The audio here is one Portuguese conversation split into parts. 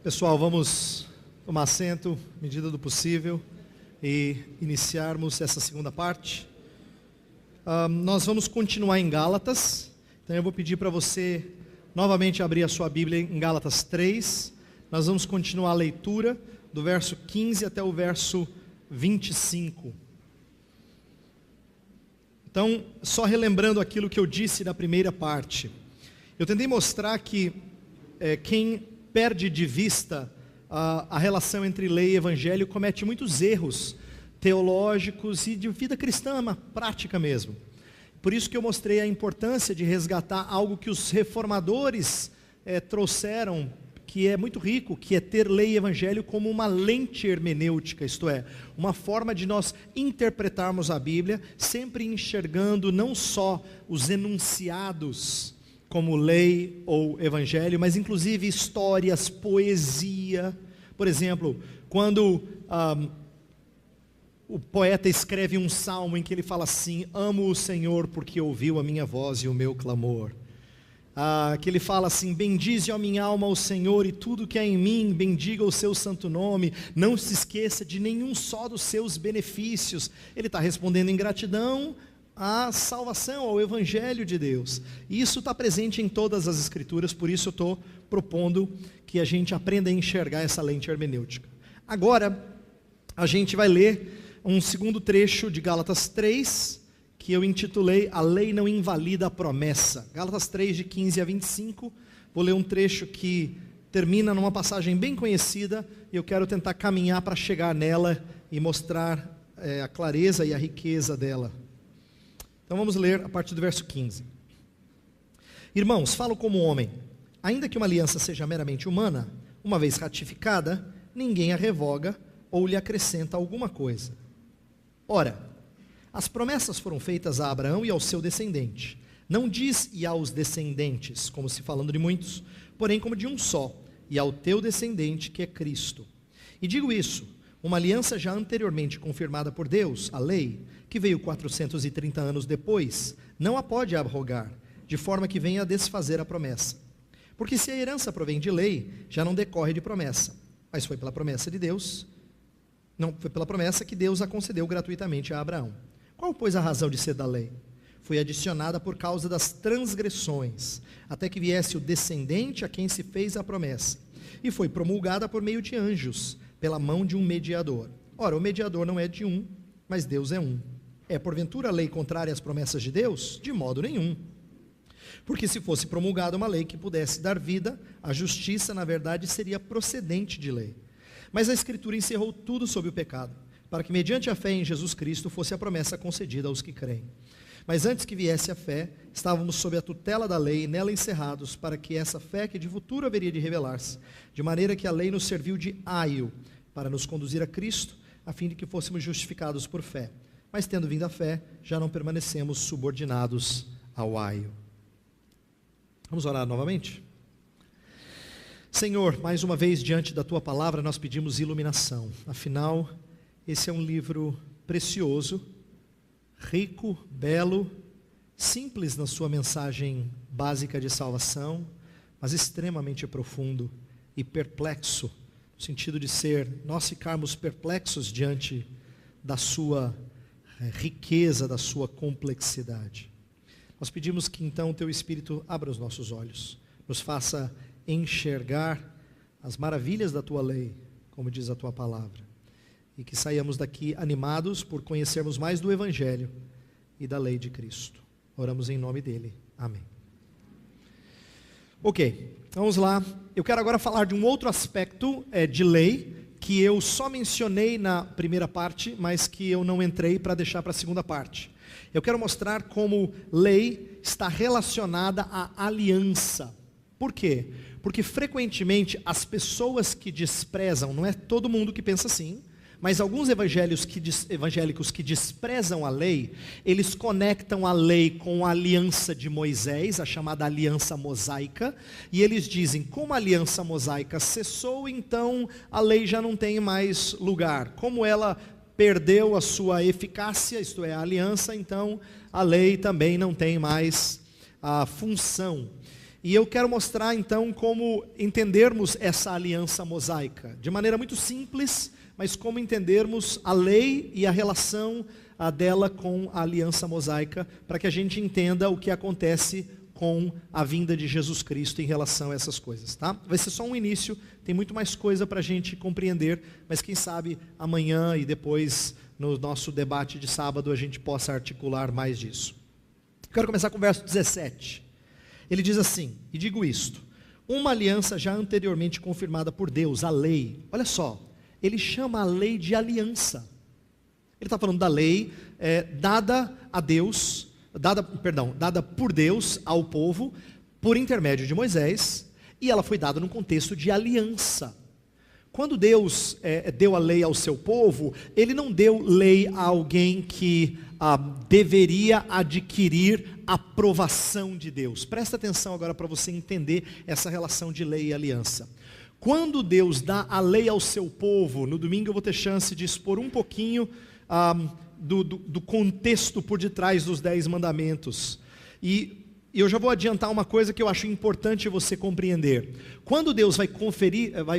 Pessoal, vamos tomar assento, medida do possível, e iniciarmos essa segunda parte. Nós vamos continuar em Gálatas, então eu vou pedir para você novamente abrir a sua Bíblia em Gálatas 3. Nós vamos continuar a leitura do verso 15 até o verso 25. Então, só relembrando aquilo que eu disse na primeira parte, eu tentei mostrar que quem perde de vista a relação entre lei e evangelho comete muitos erros teológicos e de vida cristã, uma prática mesmo. Por isso que eu mostrei a importância de resgatar algo que os reformadores trouxeram, que é muito rico, que é ter lei e evangelho como uma lente hermenêutica, isto é, uma forma de nós interpretarmos a Bíblia, sempre enxergando não só os enunciados como lei ou evangelho, mas inclusive histórias, poesia. Por exemplo, quando o poeta escreve um salmo em que ele fala assim: amo o Senhor porque ouviu a minha voz e o meu clamor. Que ele fala assim: bendize a minha alma ao Senhor e tudo que há em mim, bendiga o seu santo nome, não se esqueça de nenhum só dos seus benefícios. Ele está respondendo em gratidão à salvação, ao evangelho de Deus. E isso está presente em todas as escrituras, por isso eu estou propondo que a gente aprenda a enxergar essa lente hermenêutica. Agora, a gente vai ler um segundo trecho de Gálatas 3, que eu intitulei A Lei Não Invalida a Promessa. Gálatas 3, de 15 a 25, vou ler um trecho que termina numa passagem bem conhecida, e eu quero tentar caminhar para chegar nela e mostrar a clareza e a riqueza dela. Então vamos ler a partir do verso 15. Irmãos, falo como homem, ainda que uma aliança seja meramente humana, uma vez ratificada, ninguém a revoga ou lhe acrescenta alguma coisa. Ora, as promessas foram feitas a Abraão e ao seu descendente. Não diz e aos descendentes, como se falando de muitos, porém como de um só, e ao teu descendente, que é Cristo. E digo isso, uma aliança já anteriormente confirmada por Deus, a lei, que veio 430 anos depois, não a pode abrogar, de forma que venha a desfazer a promessa. Porque se a herança provém de lei, já não decorre de promessa, mas foi pela promessa de Deus, não foi pela promessa que Deus a concedeu gratuitamente a Abraão. Qual, pois, a razão de ser da lei? Foi adicionada por causa das transgressões, até que viesse o descendente a quem se fez a promessa, e foi promulgada por meio de anjos, pela mão de um mediador. Ora, o mediador não é de um, mas Deus é um. É porventura a lei contrária às promessas de Deus? De modo nenhum. Porque se fosse promulgada uma lei que pudesse dar vida, a justiça, na verdade, seria procedente de lei. Mas a Escritura encerrou tudo sob o pecado, para que mediante a fé em Jesus Cristo fosse a promessa concedida aos que creem. Mas antes que viesse a fé, estávamos sob a tutela da lei, nela encerrados, para que essa fé que de futuro haveria de revelar-se, de maneira que a lei nos serviu de aio, para nos conduzir a Cristo, a fim de que fôssemos justificados por fé. Mas tendo vindo a fé, já não permanecemos subordinados ao aio. Vamos orar novamente? Senhor, mais uma vez diante da Tua palavra nós pedimos iluminação. Afinal, esse é um livro precioso, rico, belo, simples na sua mensagem básica de salvação, mas extremamente profundo e perplexo, no sentido de nós ficarmos perplexos diante da sua riqueza, da sua complexidade. Nós pedimos que então o Teu Espírito abra os nossos olhos, nos faça enxergar as maravilhas da Tua lei, como diz a Tua palavra, e que saiamos daqui animados por conhecermos mais do Evangelho e da lei de Cristo. Oramos em nome dEle. Amém. Ok, vamos lá. Eu quero agora falar de um outro aspecto de lei, que eu só mencionei na primeira parte, mas que eu não entrei para deixar para a segunda parte. Eu quero mostrar como lei está relacionada à aliança. Por quê? Porque frequentemente as pessoas que desprezam, não é todo mundo que pensa assim, mas alguns evangélicos que desprezam a lei, eles conectam a lei com a aliança de Moisés, a chamada aliança mosaica, e eles dizem, como a aliança mosaica cessou, então a lei já não tem mais lugar. Como ela perdeu a sua eficácia, isto é, a aliança, então a lei também não tem mais a função. E eu quero mostrar então como entendermos essa aliança mosaica, de maneira muito simples, mas como entendermos a lei e a relação dela com a aliança mosaica, para que a gente entenda o que acontece com a vinda de Jesus Cristo em relação a essas coisas, tá? Vai ser só um início, tem muito mais coisa para a gente compreender, mas quem sabe amanhã e depois no nosso debate de sábado a gente possa articular mais disso. Quero começar com o verso 17. Ele diz assim, e digo isto: uma aliança já anteriormente confirmada por Deus, a lei. Olha só, ele chama a lei de aliança. Ele está falando da lei dada a Deus, dada por Deus ao povo, por intermédio de Moisés, e ela foi dada num contexto de aliança. Quando Deus deu a lei ao seu povo, Ele não deu lei a alguém que deveria adquirir aprovação de Deus. Presta atenção agora para você entender essa relação de lei e aliança. Quando Deus dá a lei ao seu povo, no domingo eu vou ter chance de expor um pouquinho do contexto por detrás dos 10 mandamentos. E eu já vou adiantar uma coisa que eu acho importante você compreender. Quando Deus vai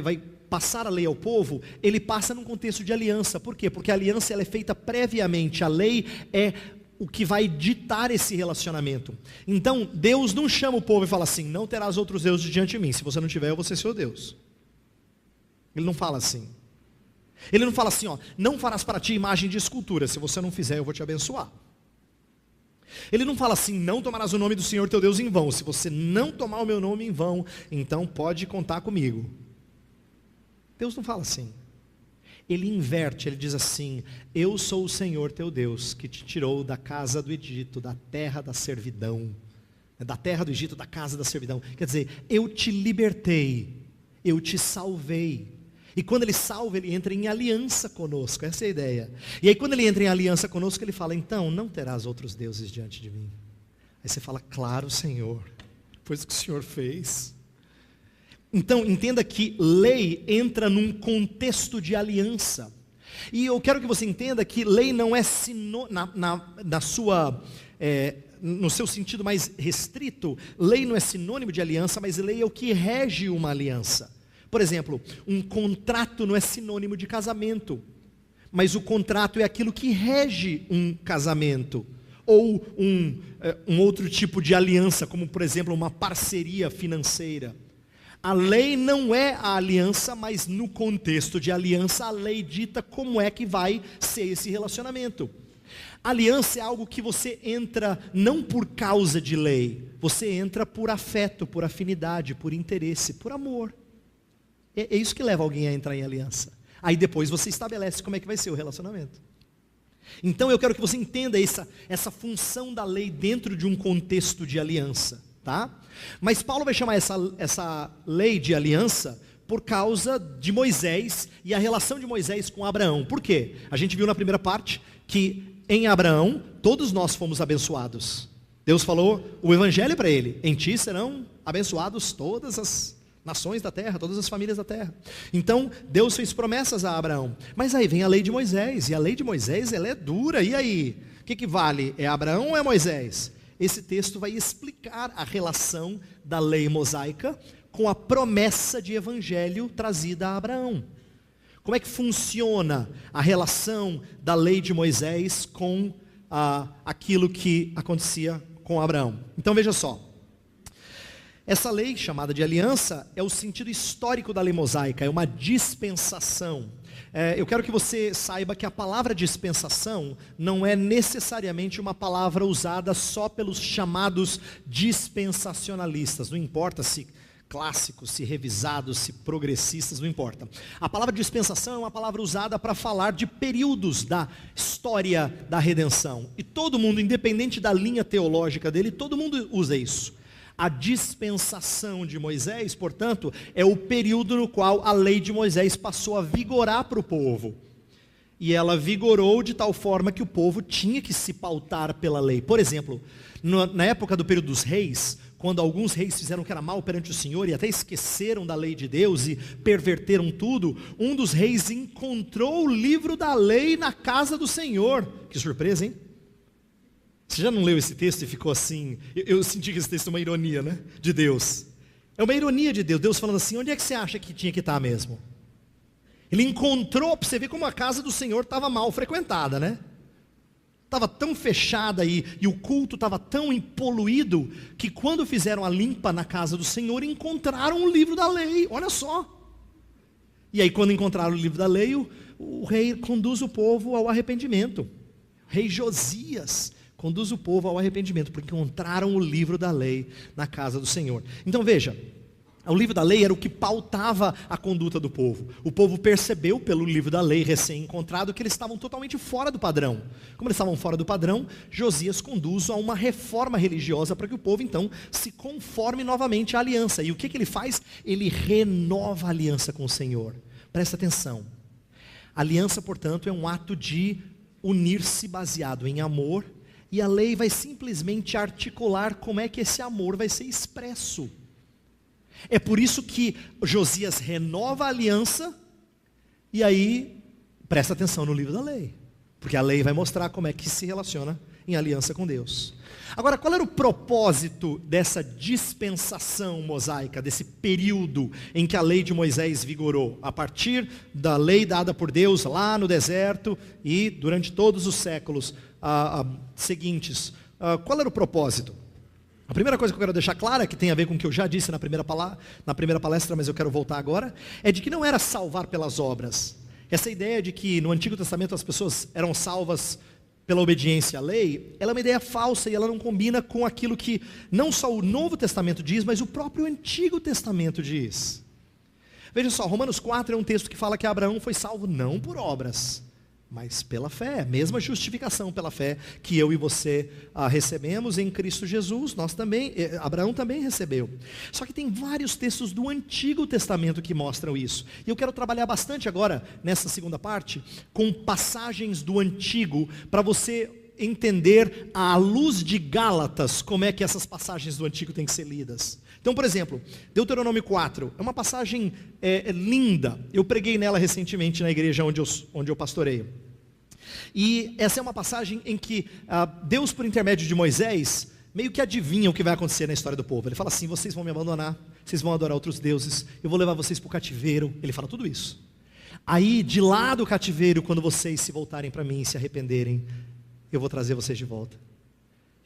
vai passar a lei ao povo, Ele passa num contexto de aliança. Por quê? Porque a aliança ela é feita previamente. A lei é o que vai ditar esse relacionamento. Então, Deus não chama o povo e fala assim: não terás outros deuses diante de mim. Se você não tiver, eu vou ser seu Deus. Ele não fala assim. Ele não fala assim, não farás para ti imagem de escultura, se você não fizer eu vou te abençoar. Ele não fala assim: não tomarás o nome do Senhor teu Deus em vão, se você não tomar o meu nome em vão, então pode contar comigo. Deus não fala assim. Ele inverte, ele diz assim: eu sou o Senhor teu Deus, que te tirou da casa do Egito, da terra da servidão, da terra do Egito, da casa da servidão. Quer dizer, eu te libertei, eu te salvei. E quando Ele salva, Ele entra em aliança conosco, essa é a ideia. E aí quando Ele entra em aliança conosco, Ele fala: então, não terás outros deuses diante de mim. Aí você fala: claro, Senhor, foi isso que o Senhor fez. Então, entenda que lei entra num contexto de aliança. E eu quero que você entenda que lei não é no seu sentido mais restrito, lei não é sinônimo de aliança, mas lei é o que rege uma aliança. Por exemplo, um contrato não é sinônimo de casamento, mas o contrato é aquilo que rege um casamento, ou um outro tipo de aliança, como por exemplo uma parceria financeira. A lei não é a aliança, mas no contexto de aliança, a lei dita como é que vai ser esse relacionamento. Aliança é algo que você entra não por causa de lei, você entra por afeto, por afinidade, por interesse, por amor. É isso que leva alguém a entrar em aliança. Aí depois você estabelece como é que vai ser o relacionamento. Então eu quero que você entenda essa função da lei dentro de um contexto de aliança, tá? Mas Paulo vai chamar essa lei de aliança por causa de Moisés e a relação de Moisés com Abraão. Por quê? A gente viu na primeira parte que em Abraão todos nós fomos abençoados. Deus falou o evangelho para ele: em ti serão abençoados todas as nações da terra, todas as famílias da terra. Então Deus fez promessas a Abraão. Mas aí vem a lei de Moisés, e a lei de Moisés ela é dura. E aí? O que vale? É Abraão ou é Moisés? Esse texto vai explicar a relação da lei mosaica com a promessa de evangelho trazida a Abraão. Como é que funciona a relação da lei de Moisés com aquilo que acontecia com Abraão? Então veja só. Essa lei chamada de aliança é o sentido histórico da lei mosaica, é uma dispensação. Eu quero que você saiba que a palavra dispensação não é necessariamente uma palavra usada só pelos chamados dispensacionalistas, não importa se clássicos, se revisados, se progressistas, não importa. A palavra dispensação é uma palavra usada para falar de períodos da história da redenção. E todo mundo, independente da linha teológica dele, todo mundo usa isso. A dispensação de Moisés, portanto, é o período no qual a lei de Moisés passou a vigorar para o povo. E ela vigorou de tal forma que o povo tinha que se pautar pela lei. Por exemplo, na época do período dos reis, quando alguns reis fizeram o que era mal perante o Senhor e até esqueceram da lei de Deus e perverteram tudo, um dos reis encontrou o livro da lei na casa do Senhor. Que surpresa, hein? Você já não leu esse texto e ficou assim? Eu senti que esse texto é uma ironia, né? De Deus. É uma ironia de Deus. Deus falando assim, onde é que você acha que tinha que estar mesmo? Ele encontrou, para você ver como a casa do Senhor estava mal frequentada, né? Estava tão fechada e o culto estava tão poluído, que quando fizeram a limpa na casa do Senhor, encontraram o livro da lei, olha só. E aí quando encontraram o livro da lei, o rei conduz o povo ao arrependimento. O rei Josias conduz o povo ao arrependimento, porque encontraram o livro da lei na casa do Senhor. Então veja, o livro da lei era o que pautava a conduta do povo. O povo percebeu pelo livro da lei recém-encontrado que eles estavam totalmente fora do padrão. Como eles estavam fora do padrão, Josias conduz a uma reforma religiosa para que o povo então se conforme novamente à aliança. E o que ele faz? Ele renova a aliança com o Senhor. Presta atenção. A aliança, portanto, é um ato de unir-se baseado em amor, e a lei vai simplesmente articular como é que esse amor vai ser expresso. É por isso que Josias renova a aliança, e aí, presta atenção no livro da lei, porque a lei vai mostrar como é que se relaciona em aliança com Deus. Agora, qual era o propósito dessa dispensação mosaica, desse período em que a lei de Moisés vigorou? A partir da lei dada por Deus lá no deserto e durante todos os séculos seguintes. Qual era o propósito? A primeira coisa que eu quero deixar clara, que tem a ver com o que eu já disse na primeira palestra, mas eu quero voltar agora, é de que não era salvar pelas obras. Essa ideia de que no Antigo Testamento as pessoas eram salvas pela obediência à lei, ela é uma ideia falsa e ela não combina com aquilo que não só o Novo Testamento diz, mas o próprio Antigo Testamento diz. Veja só, Romanos 4 é um texto que fala que Abraão foi salvo não por obras, mas pela fé, mesma justificação pela fé que eu e você recebemos em Cristo Jesus, Abraão também recebeu. Só que tem vários textos do Antigo Testamento que mostram isso, e eu quero trabalhar bastante agora, nessa segunda parte, com passagens do Antigo, para você entender à luz de Gálatas, como é que essas passagens do Antigo têm que ser lidas. Então, por exemplo, Deuteronômio 4, é uma passagem linda, eu preguei nela recentemente na igreja onde eu pastoreio. E essa é uma passagem em que Deus, por intermédio de Moisés, meio que adivinha o que vai acontecer na história do povo. Ele fala assim, vocês vão me abandonar, vocês vão adorar outros deuses, eu vou levar vocês para o cativeiro. Ele fala tudo isso. Aí, de lá do cativeiro, quando vocês se voltarem para mim e se arrependerem, eu vou trazer vocês de volta.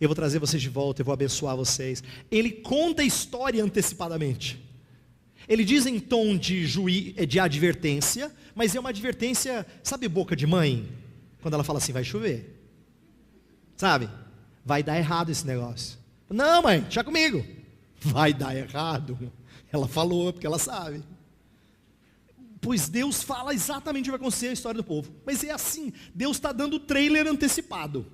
Eu vou trazer vocês de volta, eu vou abençoar vocês. Ele conta a história antecipadamente. Ele diz em tom de advertência, mas é uma advertência, sabe boca de mãe? Quando ela fala assim, vai chover. Sabe? Vai dar errado esse negócio. Não, mãe, deixa comigo. Vai dar errado. Ela falou, porque ela sabe. Pois Deus fala exatamente o que vai acontecer a história do povo. Mas é assim, Deus está dando o trailer antecipado.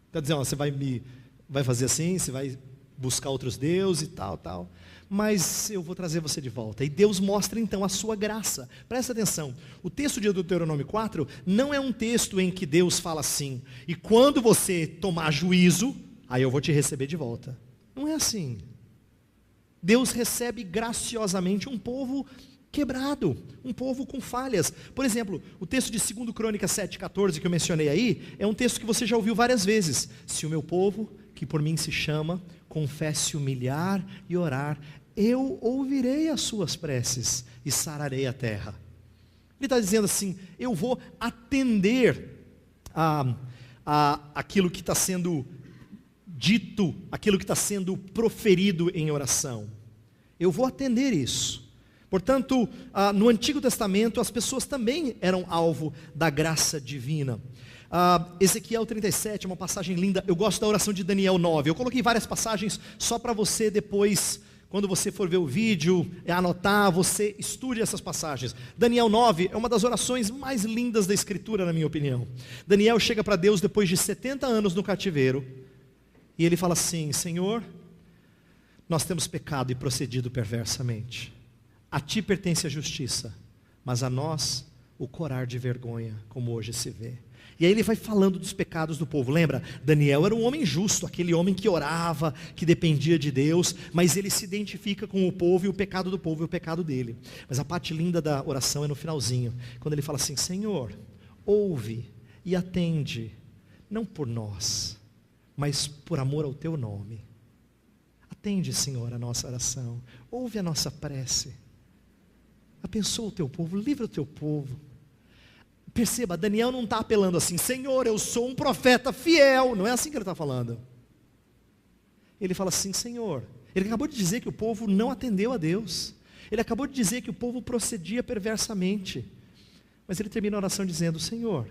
Está dizendo, ó, você vai fazer assim, você vai buscar outros deuses e tal, mas eu vou trazer você de volta. E Deus mostra então a sua graça. Presta atenção, o texto de Deuteronômio 4 não é um texto em que Deus fala assim, e quando você tomar juízo, aí eu vou te receber de volta. Não é assim. Deus recebe graciosamente um povo quebrado, um povo com falhas. Por exemplo, o texto de 2 Crônicas 7,14 que eu mencionei aí, é um texto que você já ouviu várias vezes. Se o meu povo, que por mim se chama, confesse humilhar e orar, eu ouvirei as suas preces e sararei a terra. Ele está dizendo assim, eu vou atender aquilo que está sendo dito, aquilo que está sendo proferido em oração. Eu vou atender isso. Portanto, no Antigo Testamento, as pessoas também eram alvo da graça divina. Ezequiel 37 é uma passagem linda. Eu gosto da oração de Daniel 9. Eu coloquei várias passagens só para você depois, quando você for ver o vídeo, anotar, você estude essas passagens. Daniel 9 é uma das orações mais lindas da Escritura, na minha opinião. Daniel chega para Deus depois de 70 anos no cativeiro, e ele fala assim, Senhor, nós temos pecado e procedido perversamente. A ti pertence a justiça, mas a nós o corar de vergonha, como hoje se vê. E aí ele vai falando dos pecados do povo. Lembra, Daniel era um homem justo, aquele homem que orava, que dependia de Deus, mas ele se identifica com o povo e o pecado do povo e o pecado dele. Mas a parte linda da oração é no finalzinho, quando ele fala assim, Senhor, ouve e atende, não por nós, mas por amor ao teu nome. Atende, Senhor, a nossa oração, ouve a nossa prece, abençoa o teu povo, livra o teu povo. Perceba, Daniel não está apelando assim, Senhor, eu sou um profeta fiel, não é assim que ele está falando. Ele fala assim, Senhor, ele acabou de dizer que o povo não atendeu a Deus, ele acabou de dizer que o povo procedia perversamente, mas ele termina a oração dizendo, Senhor,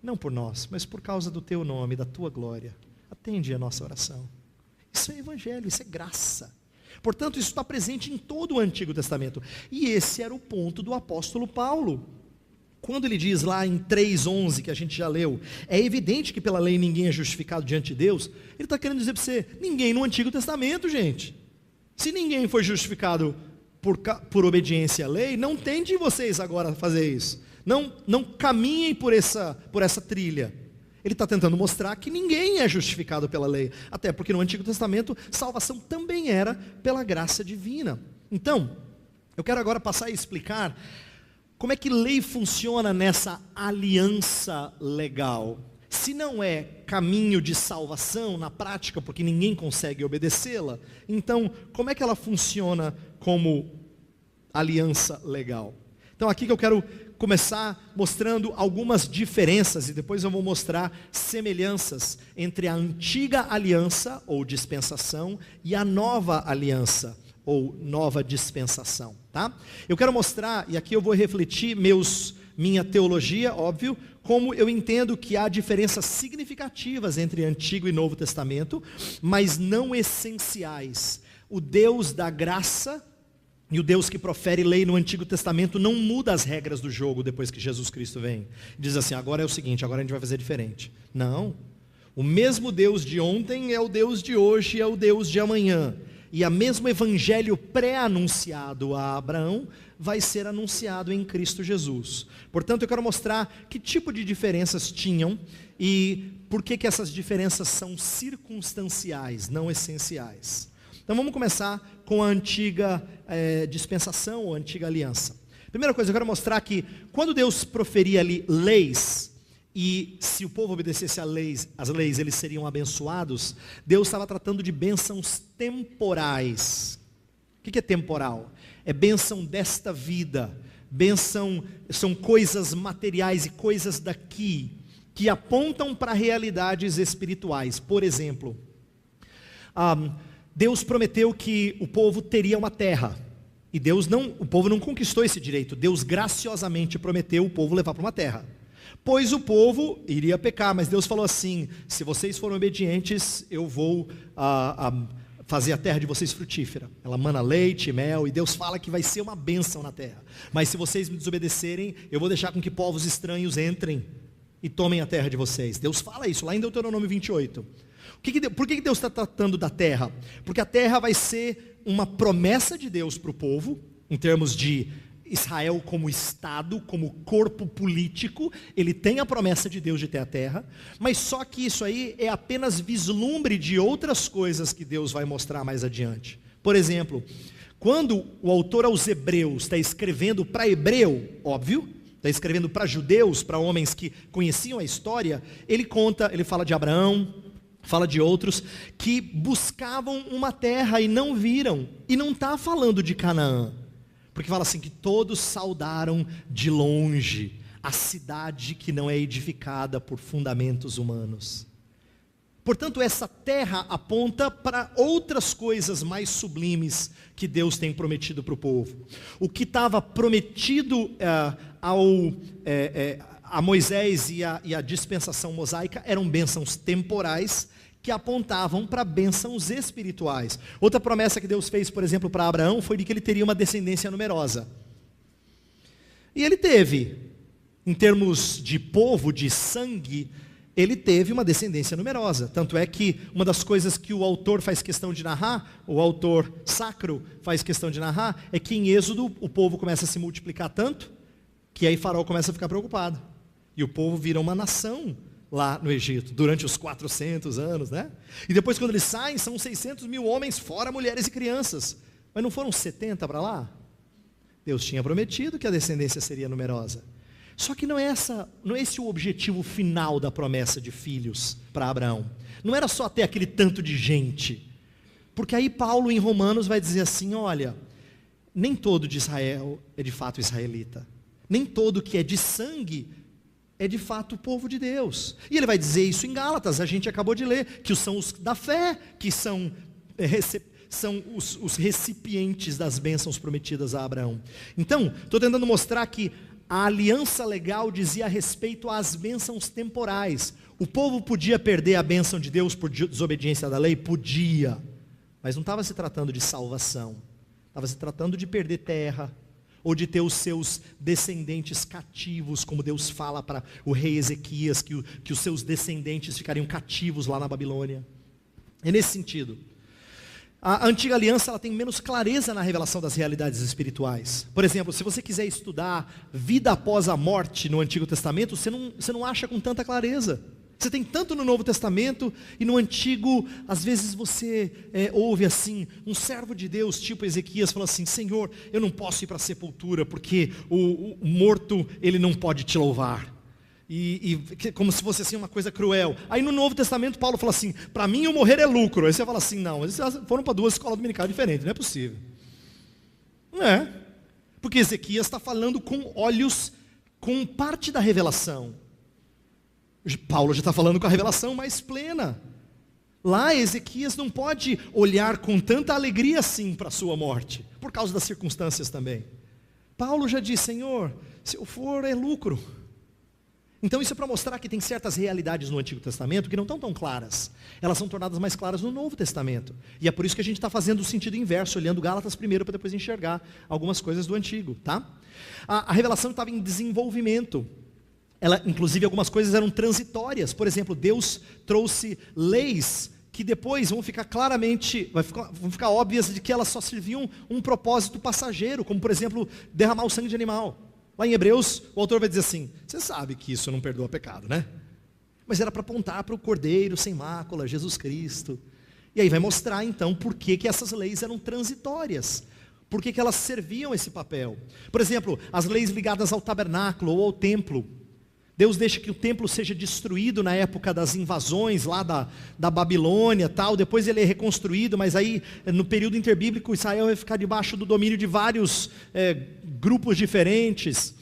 não por nós, mas por causa do teu nome, da tua glória, atende a nossa oração. Isso é evangelho, isso é graça. Portanto, isso está presente em todo o Antigo Testamento. E esse era o ponto do apóstolo Paulo. Quando ele diz lá em 3:11, que a gente já leu, é evidente que pela lei ninguém é justificado diante de Deus, ele está querendo dizer para você, ninguém no Antigo Testamento, gente. Se ninguém foi justificado por obediência à lei, não tem de vocês agora fazer isso. Não caminhem por essa trilha. Ele está tentando mostrar que ninguém é justificado pela lei, até porque no Antigo Testamento, salvação também era pela graça divina. Então, eu quero agora passar a explicar como é que lei funciona nessa aliança legal. Se não é caminho de salvação na prática, porque ninguém consegue obedecê-la, então como é que ela funciona como aliança legal? Então aqui que eu quero começar mostrando algumas diferenças e depois eu vou mostrar semelhanças entre a antiga aliança ou dispensação e a nova aliança ou nova dispensação, tá? Eu quero mostrar, e aqui eu vou refletir minha teologia, óbvio, como eu entendo que há diferenças significativas entre Antigo e Novo Testamento, mas não essenciais. O Deus da graça e o Deus que profere lei no Antigo Testamento não muda as regras do jogo depois que Jesus Cristo vem. Diz assim, agora é o seguinte, agora a gente vai fazer diferente. Não. O mesmo Deus de ontem é o Deus de hoje, é o Deus de amanhã. E o mesmo evangelho pré-anunciado a Abraão vai ser anunciado em Cristo Jesus. Portanto, eu quero mostrar que tipo de diferenças tinham e por que essas diferenças são circunstanciais, não essenciais. Então vamos começar com a antiga dispensação ou antiga aliança. Primeira coisa, eu quero mostrar que quando Deus proferia ali leis, e se o povo obedecesse às leis, eles seriam abençoados, Deus estava tratando de bênçãos temporais. O que é temporal? É bênção desta vida, são coisas materiais e coisas daqui, que apontam para realidades espirituais. Por exemplo, Deus prometeu que o povo teria uma terra, e o povo não conquistou esse direito. Deus graciosamente prometeu o povo levar para uma terra, pois o povo iria pecar, mas Deus falou assim, se vocês forem obedientes, eu vou fazer a terra de vocês frutífera, ela mana leite e mel, e Deus fala que vai ser uma bênção na terra, mas se vocês me desobedecerem, eu vou deixar com que povos estranhos entrem e tomem a terra de vocês. Deus fala isso lá em Deuteronômio 28. Por que Deus está tratando da terra? Porque a terra vai ser uma promessa de Deus para o povo, em termos de Israel como Estado, como corpo político, ele tem a promessa de Deus de ter a terra, mas só que isso aí é apenas vislumbre de outras coisas que Deus vai mostrar mais adiante. Por exemplo, quando o autor aos Hebreus está escrevendo para hebreu, óbvio, está escrevendo para judeus, para homens que conheciam a história, ele fala de Abraão, fala de outros que buscavam uma terra e não viram, e não está falando de Canaã, porque fala assim que todos saudaram de longe a cidade que não é edificada por fundamentos humanos. Portanto, essa terra aponta para outras coisas mais sublimes que Deus tem prometido para o povo. O que estava prometido a Moisés e a dispensação mosaica eram bênçãos temporais que apontavam para bênçãos espirituais. Outra promessa que Deus fez, por exemplo, para Abraão, foi de que ele teria uma descendência numerosa. E ele teve, em termos de povo, de sangue, ele teve uma descendência numerosa. Tanto é que uma das coisas que o autor faz questão de narrar, o autor sacro faz questão de narrar, é que em Êxodo o povo começa a se multiplicar tanto, que aí Faraó começa a ficar preocupado. E o povo vira uma nação lá no Egito, durante os 400 anos, né? E depois quando eles saem, são 600 mil homens, fora mulheres e crianças. Mas não foram 70 para lá? Deus tinha prometido que a descendência seria numerosa. Só que não é esse o objetivo final da promessa de filhos para Abraão. Não era só ter aquele tanto de gente. Porque aí Paulo em Romanos vai dizer assim, olha, nem todo de Israel é de fato israelita. Nem todo que é de sangue é de fato o povo de Deus. E ele vai dizer isso em Gálatas, a gente acabou de ler, que são os da fé, que são os recipientes das bênçãos prometidas a Abraão. Então, estou tentando mostrar que a aliança legal dizia respeito às bênçãos temporais. O povo podia perder a bênção de Deus por desobediência da lei? Podia. Mas não estava se tratando de salvação. Estava se tratando de perder terra, ou de ter os seus descendentes cativos, como Deus fala para o rei Ezequias, que os seus descendentes ficariam cativos lá na Babilônia. É nesse sentido. A antiga aliança ela tem menos clareza na revelação das realidades espirituais. Por exemplo, se você quiser estudar vida após a morte no Antigo Testamento, você não acha com tanta clareza. Você tem tanto no Novo Testamento, e no Antigo, às vezes você ouve assim, um servo de Deus, tipo Ezequias, falou assim, Senhor, eu não posso ir para a sepultura, porque o morto, ele não pode te louvar. Como se fosse assim uma coisa cruel. Aí no Novo Testamento, Paulo fala assim, para mim o morrer é lucro. Aí você fala assim, não, eles foram para duas escolas dominicais diferentes, não é possível. Não é, porque Ezequias está falando com olhos, com parte da revelação. Paulo já está falando com a revelação mais plena. Lá Ezequias não pode olhar com tanta alegria assim para a sua morte, por causa das circunstâncias também. Paulo já diz, Senhor, se eu for é lucro. Então isso é para mostrar que tem certas realidades no Antigo Testamento que não estão tão claras. Elas são tornadas mais claras no Novo Testamento. E é por isso que a gente está fazendo o sentido inverso, olhando Gálatas primeiro para depois enxergar algumas coisas do Antigo. Tá? A revelação estava em desenvolvimento. Inclusive algumas coisas eram transitórias. Por exemplo, Deus trouxe leis que depois vão ficar vão ficar óbvias de que elas só serviam um propósito passageiro, como por exemplo, derramar o sangue de animal. Lá em Hebreus, o autor vai dizer assim, você sabe que isso não perdoa pecado, né? Mas era para apontar para o Cordeiro sem mácula, Jesus Cristo. E aí vai mostrar então por que essas leis eram transitórias. Por que elas serviam esse papel. Por exemplo, as leis ligadas ao tabernáculo ou ao templo. Deus deixa que o templo seja destruído na época das invasões lá da Babilônia, tal. Depois ele é reconstruído, mas aí no período interbíblico Israel vai ficar debaixo do domínio de vários grupos diferentes.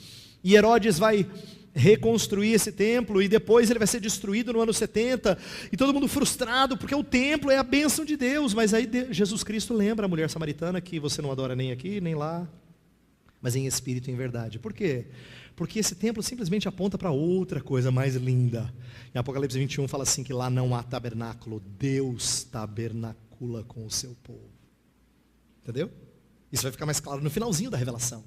E Herodes vai reconstruir esse templo e depois ele vai ser destruído no ano 70. E todo mundo frustrado porque o templo é a bênção de Deus. Mas aí Jesus Cristo lembra a mulher samaritana que você não adora nem aqui nem lá, mas em espírito e em verdade. Por quê? Porque esse templo simplesmente aponta para outra coisa mais linda. Em Apocalipse 21 fala assim que lá não há tabernáculo, Deus tabernacula com o seu povo. Entendeu? Isso vai ficar mais claro no finalzinho da revelação.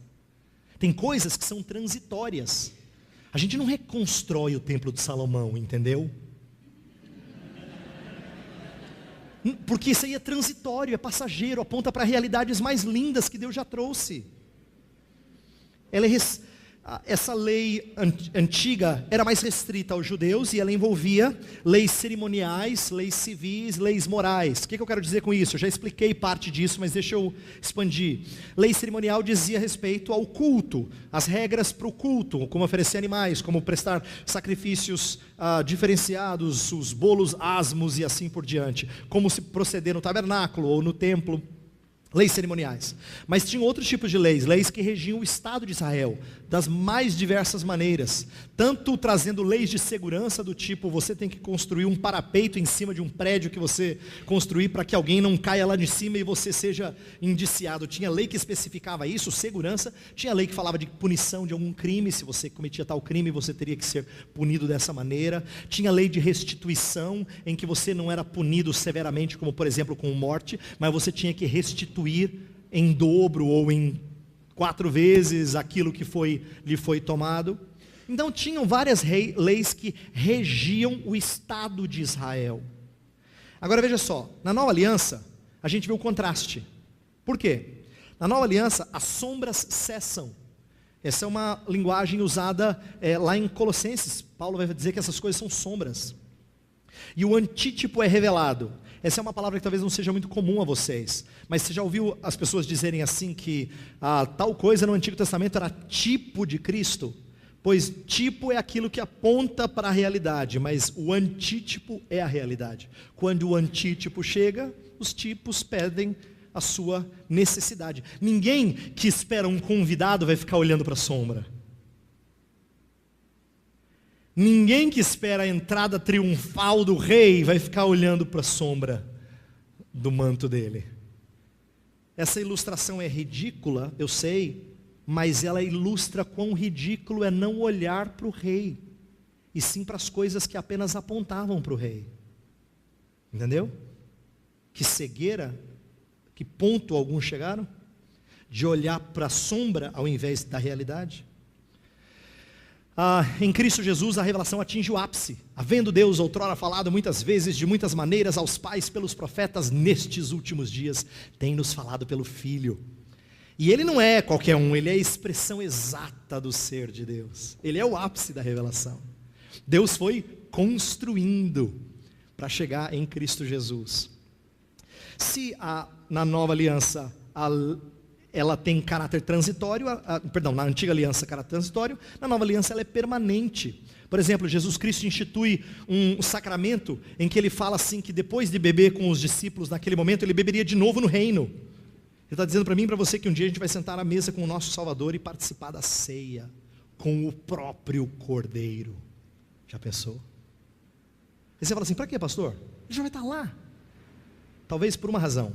Tem coisas que são transitórias. A gente não reconstrói o templo de Salomão, entendeu? Porque isso aí é transitório, é passageiro, aponta para realidades mais lindas que Deus já trouxe. Essa lei antiga era mais restrita aos judeus e ela envolvia leis cerimoniais, leis civis, leis morais. O que eu quero dizer com isso? Eu já expliquei parte disso, mas deixa eu expandir. Lei cerimonial dizia respeito ao culto, as regras para o culto, como oferecer animais, como prestar sacrifícios diferenciados, os bolos asmos e assim por diante, como se proceder no tabernáculo ou no templo. Leis cerimoniais. Mas tinham outros tipos de leis que regiam o Estado de Israel, das mais diversas maneiras, tanto trazendo leis de segurança do tipo, você tem que construir um parapeito em cima de um prédio que você construir para que alguém não caia lá de cima e você seja indiciado. Tinha lei que especificava isso, segurança. Tinha lei que falava de punição de algum crime, se você cometia tal crime você teria que ser punido dessa maneira. Tinha lei de restituição, em que você não era punido severamente, como por exemplo com morte, mas você tinha que restituir em dobro ou em 4 vezes aquilo que lhe foi tomado. Então tinham várias leis que regiam o Estado de Israel. Agora veja só, na nova aliança a gente vê o contraste. Por quê? Na nova aliança as sombras cessam. Essa é uma linguagem usada lá em Colossenses. Paulo vai dizer que essas coisas são sombras. E o antítipo é revelado. Essa é uma palavra que talvez não seja muito comum a vocês, mas você já ouviu as pessoas dizerem assim que tal coisa no Antigo Testamento era tipo de Cristo? Pois tipo é aquilo que aponta para a realidade, mas o antítipo é a realidade. Quando o antítipo chega, os tipos pedem a sua necessidade. Ninguém que espera um convidado vai ficar olhando para a sombra. Ninguém que espera a entrada triunfal do rei vai ficar olhando para a sombra do manto dele. Essa ilustração é ridícula, eu sei, mas ela ilustra quão ridículo é não olhar para o rei, e sim para as coisas que apenas apontavam para o rei. Entendeu? Que cegueira, que ponto alguns chegaram? De olhar para a sombra ao invés da realidade. Em Cristo Jesus a revelação atinge o ápice. Havendo Deus outrora falado muitas vezes, de muitas maneiras, aos pais pelos profetas, nestes últimos dias tem nos falado pelo Filho. E Ele não é qualquer um, Ele é a expressão exata do ser de Deus. Ele é o ápice da revelação. Deus foi construindo para chegar em Cristo Jesus. Se na nova aliança ela tem caráter transitório, na antiga aliança caráter transitório, na nova aliança ela é permanente. Por exemplo, Jesus Cristo institui um sacramento em que ele fala assim, que depois de beber com os discípulos naquele momento, ele beberia de novo no reino. Ele está dizendo para mim e para você que um dia a gente vai sentar à mesa com o nosso Salvador e participar da ceia, com o próprio Cordeiro. Já pensou? Aí você fala assim, para quê, pastor? Ele já vai estar lá. Talvez por uma razão.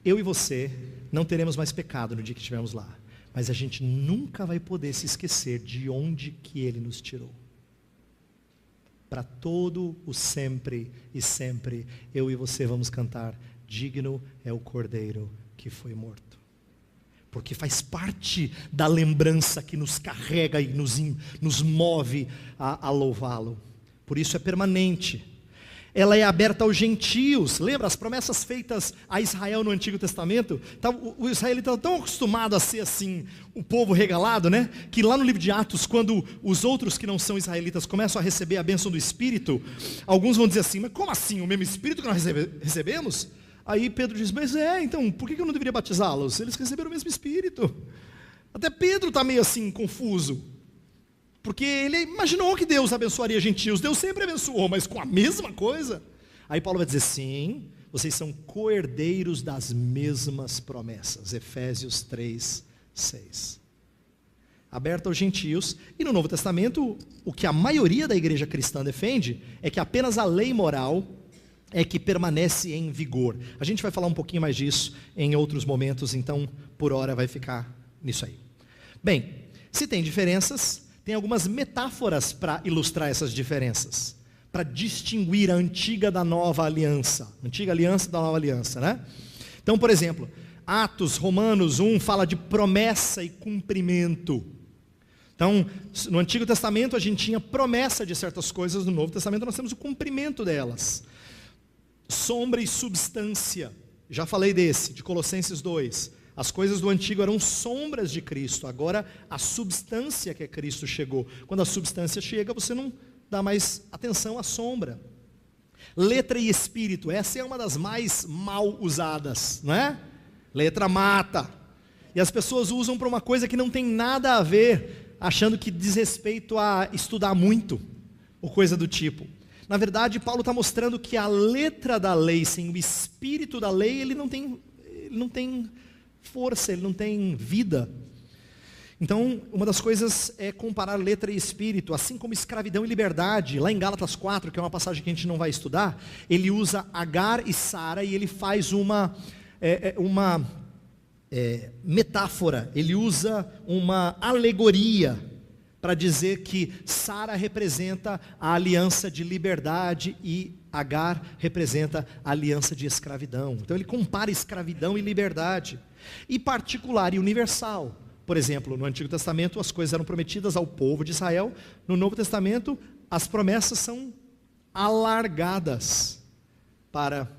Eu e você não teremos mais pecado no dia que estivermos lá, mas a gente nunca vai poder se esquecer de onde que Ele nos tirou. Para todo o sempre e sempre, eu e você vamos cantar, digno é o Cordeiro que foi morto. Porque faz parte da lembrança que nos carrega e nos move a louvá-lo. Por isso é permanente. Ela é aberta aos gentios. Lembra as promessas feitas a Israel no Antigo Testamento? O israelita estava tão acostumado a ser assim, o povo regalado, né? Que lá no livro de Atos, quando os outros que não são israelitas começam a receber a bênção do Espírito, alguns vão dizer assim, mas como assim, o mesmo Espírito que nós recebemos? Aí Pedro diz, mas então, por que eu não deveria batizá-los? Eles receberam o mesmo Espírito. Até Pedro está meio assim, confuso. Porque ele imaginou que Deus abençoaria gentios. Deus sempre abençoou, mas com a mesma coisa. Aí Paulo vai dizer, sim, vocês são co-herdeiros das mesmas promessas. Efésios 3, 6. Aberto aos gentios. E no Novo Testamento, o que a maioria da igreja cristã defende, é que apenas a lei moral é que permanece em vigor. A gente vai falar um pouquinho mais disso em outros momentos, então por hora vai ficar nisso aí. Bem, se tem diferenças, tem algumas metáforas para ilustrar essas diferenças, para distinguir a antiga da nova aliança, antiga aliança da nova aliança, né? Então, por exemplo, Atos, Romanos 1 fala de promessa e cumprimento. Então, no Antigo Testamento a gente tinha promessa de certas coisas, no Novo Testamento nós temos o cumprimento delas. Sombra e substância, já falei de Colossenses 2. As coisas do antigo eram sombras de Cristo, agora a substância que é Cristo chegou. Quando a substância chega, você não dá mais atenção à sombra. Letra e espírito, essa é uma das mais mal usadas, não é? Letra mata. E as pessoas usam para uma coisa que não tem nada a ver, achando que diz respeito a estudar muito, ou coisa do tipo. Na verdade, Paulo está mostrando que a letra da lei, sem o espírito da lei, ele não tem força, ele não tem vida. Então, uma das coisas é comparar letra e espírito, assim como escravidão e liberdade. Lá em Gálatas 4, que é uma passagem que a gente não vai estudar, ele usa Agar e Sara e ele faz uma metáfora, ele usa uma alegoria para dizer que Sara representa a aliança de liberdade e Agar representa a aliança de escravidão. Então ele compara escravidão e liberdade. E particular e universal. Por exemplo, no Antigo Testamento as coisas eram prometidas ao povo de Israel. No Novo Testamento as promessas são alargadas para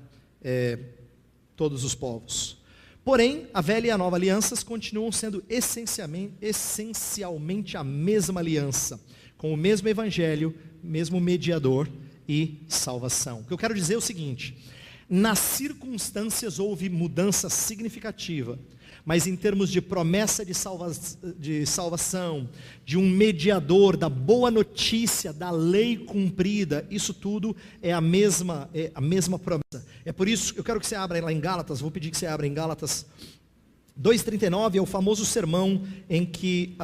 todos os povos. Porém, a velha e a nova alianças continuam sendo essencialmente a mesma aliança, com o mesmo evangelho, mesmo mediador e salvação. O que eu quero dizer é o seguinte: nas circunstâncias houve mudança significativa, mas em termos de promessa de salvação, de um mediador, da boa notícia, da lei cumprida, isso tudo é a mesma promessa. É por isso que eu quero que você abra lá em Gálatas, vou pedir que você abra em Gálatas 2,39, é o famoso sermão em que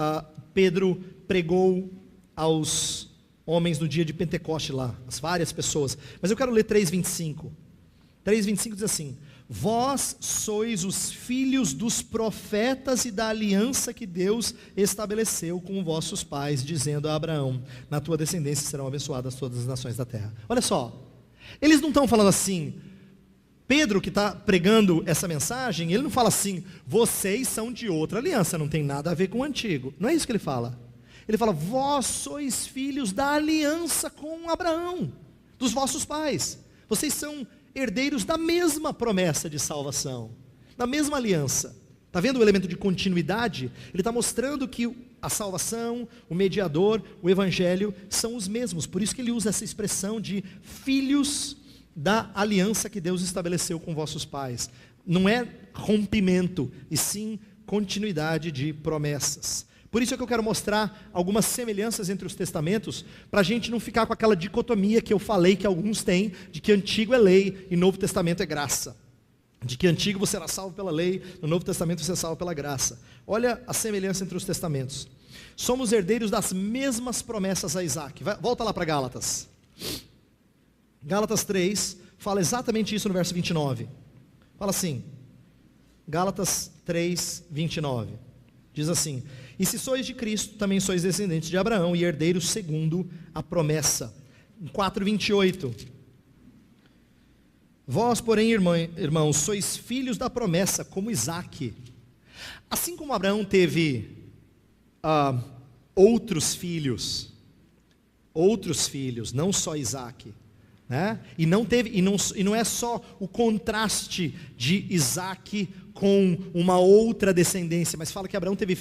Pedro pregou aos homens no dia de Pentecoste lá, as várias pessoas. Mas eu quero ler 3,25. 3,25 diz assim: vós sois os filhos dos profetas e da aliança que Deus estabeleceu com vossos pais, dizendo a Abraão, na tua descendência serão abençoadas todas as nações da terra. Olha só, eles não estão falando assim, Pedro que está pregando essa mensagem, ele não fala assim, vocês são de outra aliança, não tem nada a ver com o antigo. Não é isso que ele fala. Ele fala, vós sois filhos da aliança com Abraão, dos vossos pais. Vocês são herdeiros da mesma promessa de salvação, da mesma aliança. Está vendo o elemento de continuidade? Ele está mostrando que a salvação, o mediador, o evangelho são os mesmos. Por isso que ele usa essa expressão de filhos da aliança que Deus estabeleceu com vossos pais. Não é rompimento, e sim continuidade de promessas. Por isso é que eu quero mostrar algumas semelhanças entre os testamentos, para a gente não ficar com aquela dicotomia que eu falei que alguns têm, de que antigo é lei e Novo Testamento é graça. De que antigo você era salvo pela lei, no Novo Testamento você é salvo pela graça. Olha a semelhança entre os testamentos. Somos herdeiros das mesmas promessas a Isaac. Volta lá para Gálatas. Gálatas 3, fala exatamente isso no verso 29. Fala assim, Gálatas 3, 29. Diz assim, e se sois de Cristo, também sois descendentes de Abraão e herdeiros segundo a promessa. 4:28. Vós, porém, irmãos, sois filhos da promessa, como Isaque. Assim como Abraão teve outros filhos, não só Isaque, né? E não é só o contraste de Isaque com uma outra descendência, mas fala que Abraão teve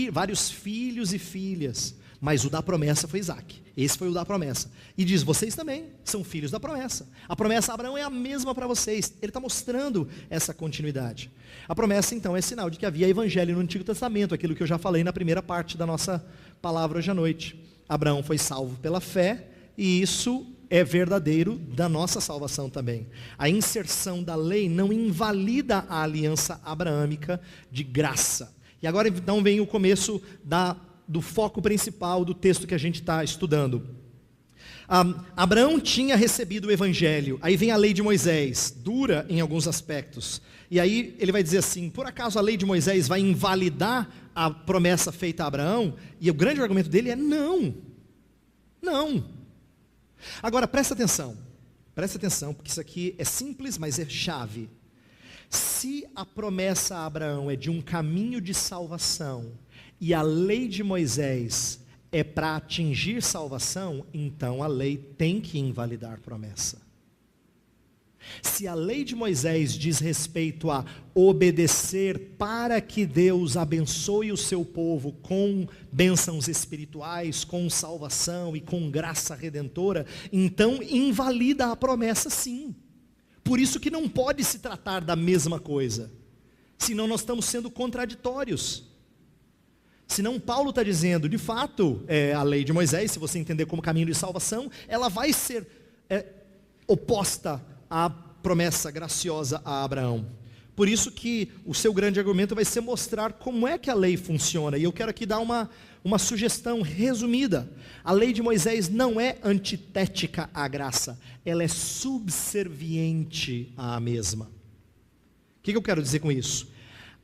vários filhos e filhas, mas o da promessa foi Isaque. Esse foi o da promessa. E diz, vocês também são filhos da promessa. A promessa a Abraão é a mesma para vocês. Ele está mostrando essa continuidade. A promessa então é sinal de que havia evangelho no Antigo Testamento, aquilo que eu já falei na primeira parte da nossa palavra hoje à noite. Abraão foi salvo pela fé, e isso é verdadeiro da nossa salvação também. A inserção da lei não invalida a aliança abraâmica de graça. E agora então vem o começo do foco principal do texto que a gente está estudando. Abraão tinha recebido o evangelho, aí vem a lei de Moisés, dura em alguns aspectos. E aí ele vai dizer assim, por acaso a lei de Moisés vai invalidar a promessa feita a Abraão? E o grande argumento dele é não. Agora presta atenção, porque isso aqui é simples, mas é chave. Se a promessa a Abraão é de um caminho de salvação, e a lei de Moisés é para atingir salvação, então a lei tem que invalidar a promessa. Se a lei de Moisés diz respeito a obedecer para que Deus abençoe o seu povo com bênçãos espirituais, com salvação e com graça redentora, então invalida a promessa sim. Por isso que não pode se tratar da mesma coisa, senão nós estamos sendo contraditórios. Senão Paulo está dizendo, de fato, a lei de Moisés, se você entender como caminho de salvação, ela vai ser oposta à promessa graciosa a Abraão. Por isso que o seu grande argumento vai ser mostrar como é que a lei funciona. E eu quero aqui dar uma sugestão resumida. A lei de Moisés não é antitética à graça, ela é subserviente à mesma. O que eu quero dizer com isso?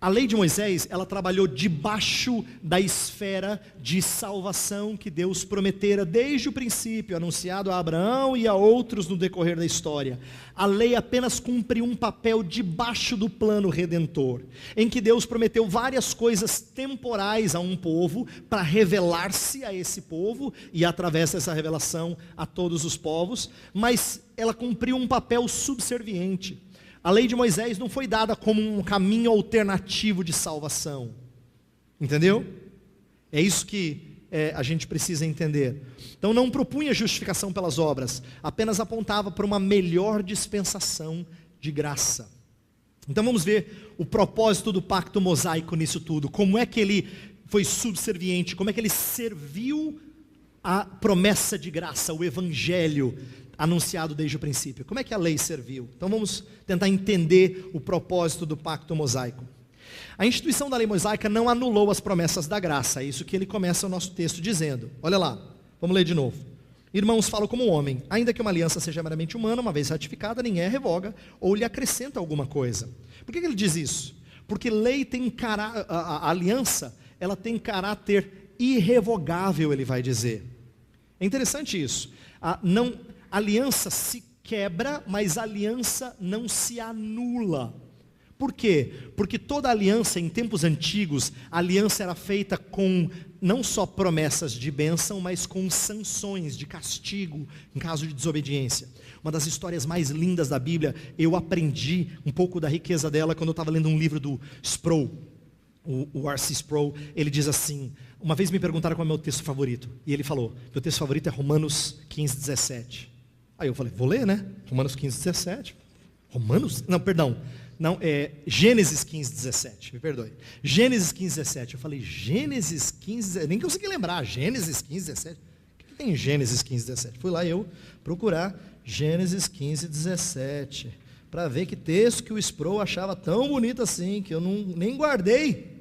A lei de Moisés, ela trabalhou debaixo da esfera de salvação que Deus prometera desde o princípio, anunciado a Abraão e a outros no decorrer da história. A lei apenas cumpriu um papel debaixo do plano redentor, em que Deus prometeu várias coisas temporais a um povo, para revelar-se a esse povo, e através dessa revelação a todos os povos, mas ela cumpriu um papel subserviente. A lei de Moisés não foi dada como um caminho alternativo de salvação. Entendeu? É isso que a gente precisa entender. Então não propunha justificação pelas obras, apenas apontava para uma melhor dispensação de graça. Então vamos ver o propósito do pacto mosaico nisso tudo. Como é que ele foi subserviente, como é que ele serviu a promessa de graça, o evangelho anunciado desde o princípio. Como é que a lei serviu? Então vamos tentar entender o propósito do pacto mosaico. A instituição da lei mosaica não anulou as promessas da graça, é isso que ele começa o nosso texto dizendo. Olha lá, vamos ler de novo. Irmãos, falo como homem, ainda que uma aliança seja meramente humana, uma vez ratificada, ninguém a revoga ou lhe acrescenta alguma coisa. Por que ele diz isso? Porque lei tem a aliança, ela tem caráter irrevogável, ele vai dizer. É interessante isso. A aliança se quebra, mas a aliança não se anula. Por quê? Porque toda aliança, em tempos antigos, a aliança era feita com não só promessas de bênção, mas com sanções de castigo em caso de desobediência. Uma das histórias mais lindas da Bíblia, eu aprendi um pouco da riqueza dela quando eu estava lendo um livro do Sproul. O R.C. Sproul, ele diz assim, uma vez me perguntaram qual é o meu texto favorito, e ele falou, meu texto favorito é Romanos 15, 17. Aí eu falei, vou ler, né? Romanos 15, 17. Gênesis 15, 17, me perdoe. Gênesis 15, 17. Eu falei, Gênesis 15, 17, nem consegui lembrar, Gênesis 15, 17. O que tem em Gênesis 15, 17? Fui lá eu procurar Gênesis 15, 17, para ver que texto que o Sproul achava tão bonito assim, que eu nem guardei.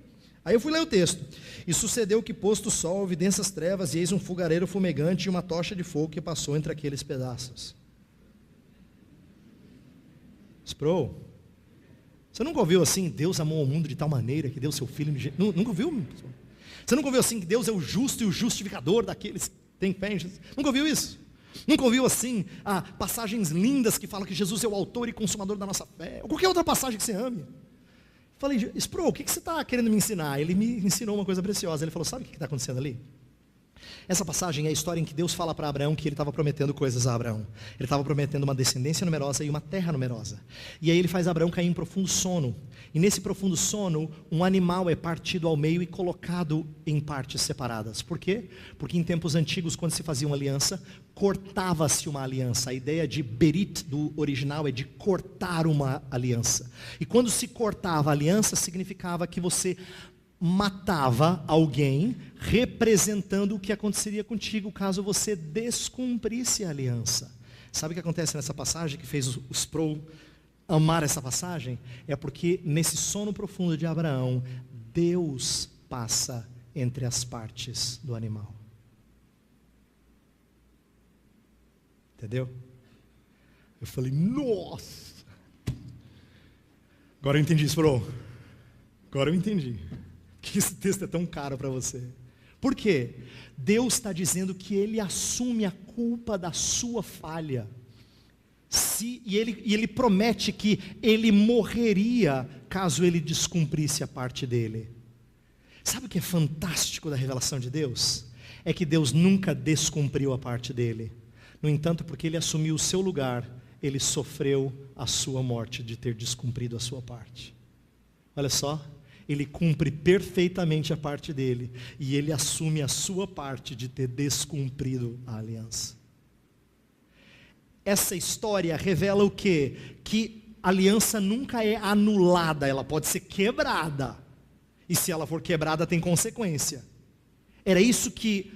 Aí eu fui ler o texto. E sucedeu que posto o sol, houve densas trevas, e eis um fogareiro fumegante e uma tocha de fogo que passou entre aqueles pedaços. Sproul, você nunca ouviu assim, Deus amou o mundo de tal maneira que deu seu filho... Nunca ouviu? Você nunca ouviu assim, que Deus é o justo e o justificador daqueles que têm fé em Jesus? Nunca ouviu isso? Nunca ouviu assim, passagens lindas que falam que Jesus é o autor e consumador da nossa fé? Ou qualquer outra passagem que você ame? Falei, Sproul, o que você está querendo me ensinar? Ele me ensinou uma coisa preciosa. Ele falou, sabe o que está acontecendo ali? Essa passagem é a história em que Deus fala para Abraão que ele estava prometendo coisas a Abraão. Ele estava prometendo uma descendência numerosa e uma terra numerosa. E aí ele faz Abraão cair em profundo sono. E nesse profundo sono, um animal é partido ao meio e colocado em partes separadas. Por quê? Porque em tempos antigos, quando se fazia uma aliança, cortava-se uma aliança. A ideia de berit do original é de cortar uma aliança. E quando se cortava a aliança, significava que você matava alguém, representando o que aconteceria contigo caso você descumprisse a aliança. Sabe o que acontece nessa passagem que fez o Sproul amar essa passagem? É porque nesse sono profundo de Abraão, Deus passa entre as partes do animal. Entendeu? Eu falei, nossa! Agora eu entendi, Sproul. Agora eu entendi. Que esse texto é tão caro para você. Por quê? Deus está dizendo que Ele assume a culpa da sua falha. E ele promete que Ele morreria caso Ele descumprisse a parte dele. Sabe o que é fantástico da revelação de Deus? É que Deus nunca descumpriu a parte dele. No entanto, porque Ele assumiu o seu lugar, Ele sofreu a sua morte de ter descumprido a sua parte. Olha só. Ele cumpre perfeitamente a parte dele, e ele assume a sua parte de ter descumprido a aliança. Essa história revela o quê? Que a aliança nunca é anulada, ela pode ser quebrada, e se ela for quebrada tem consequência. Era isso que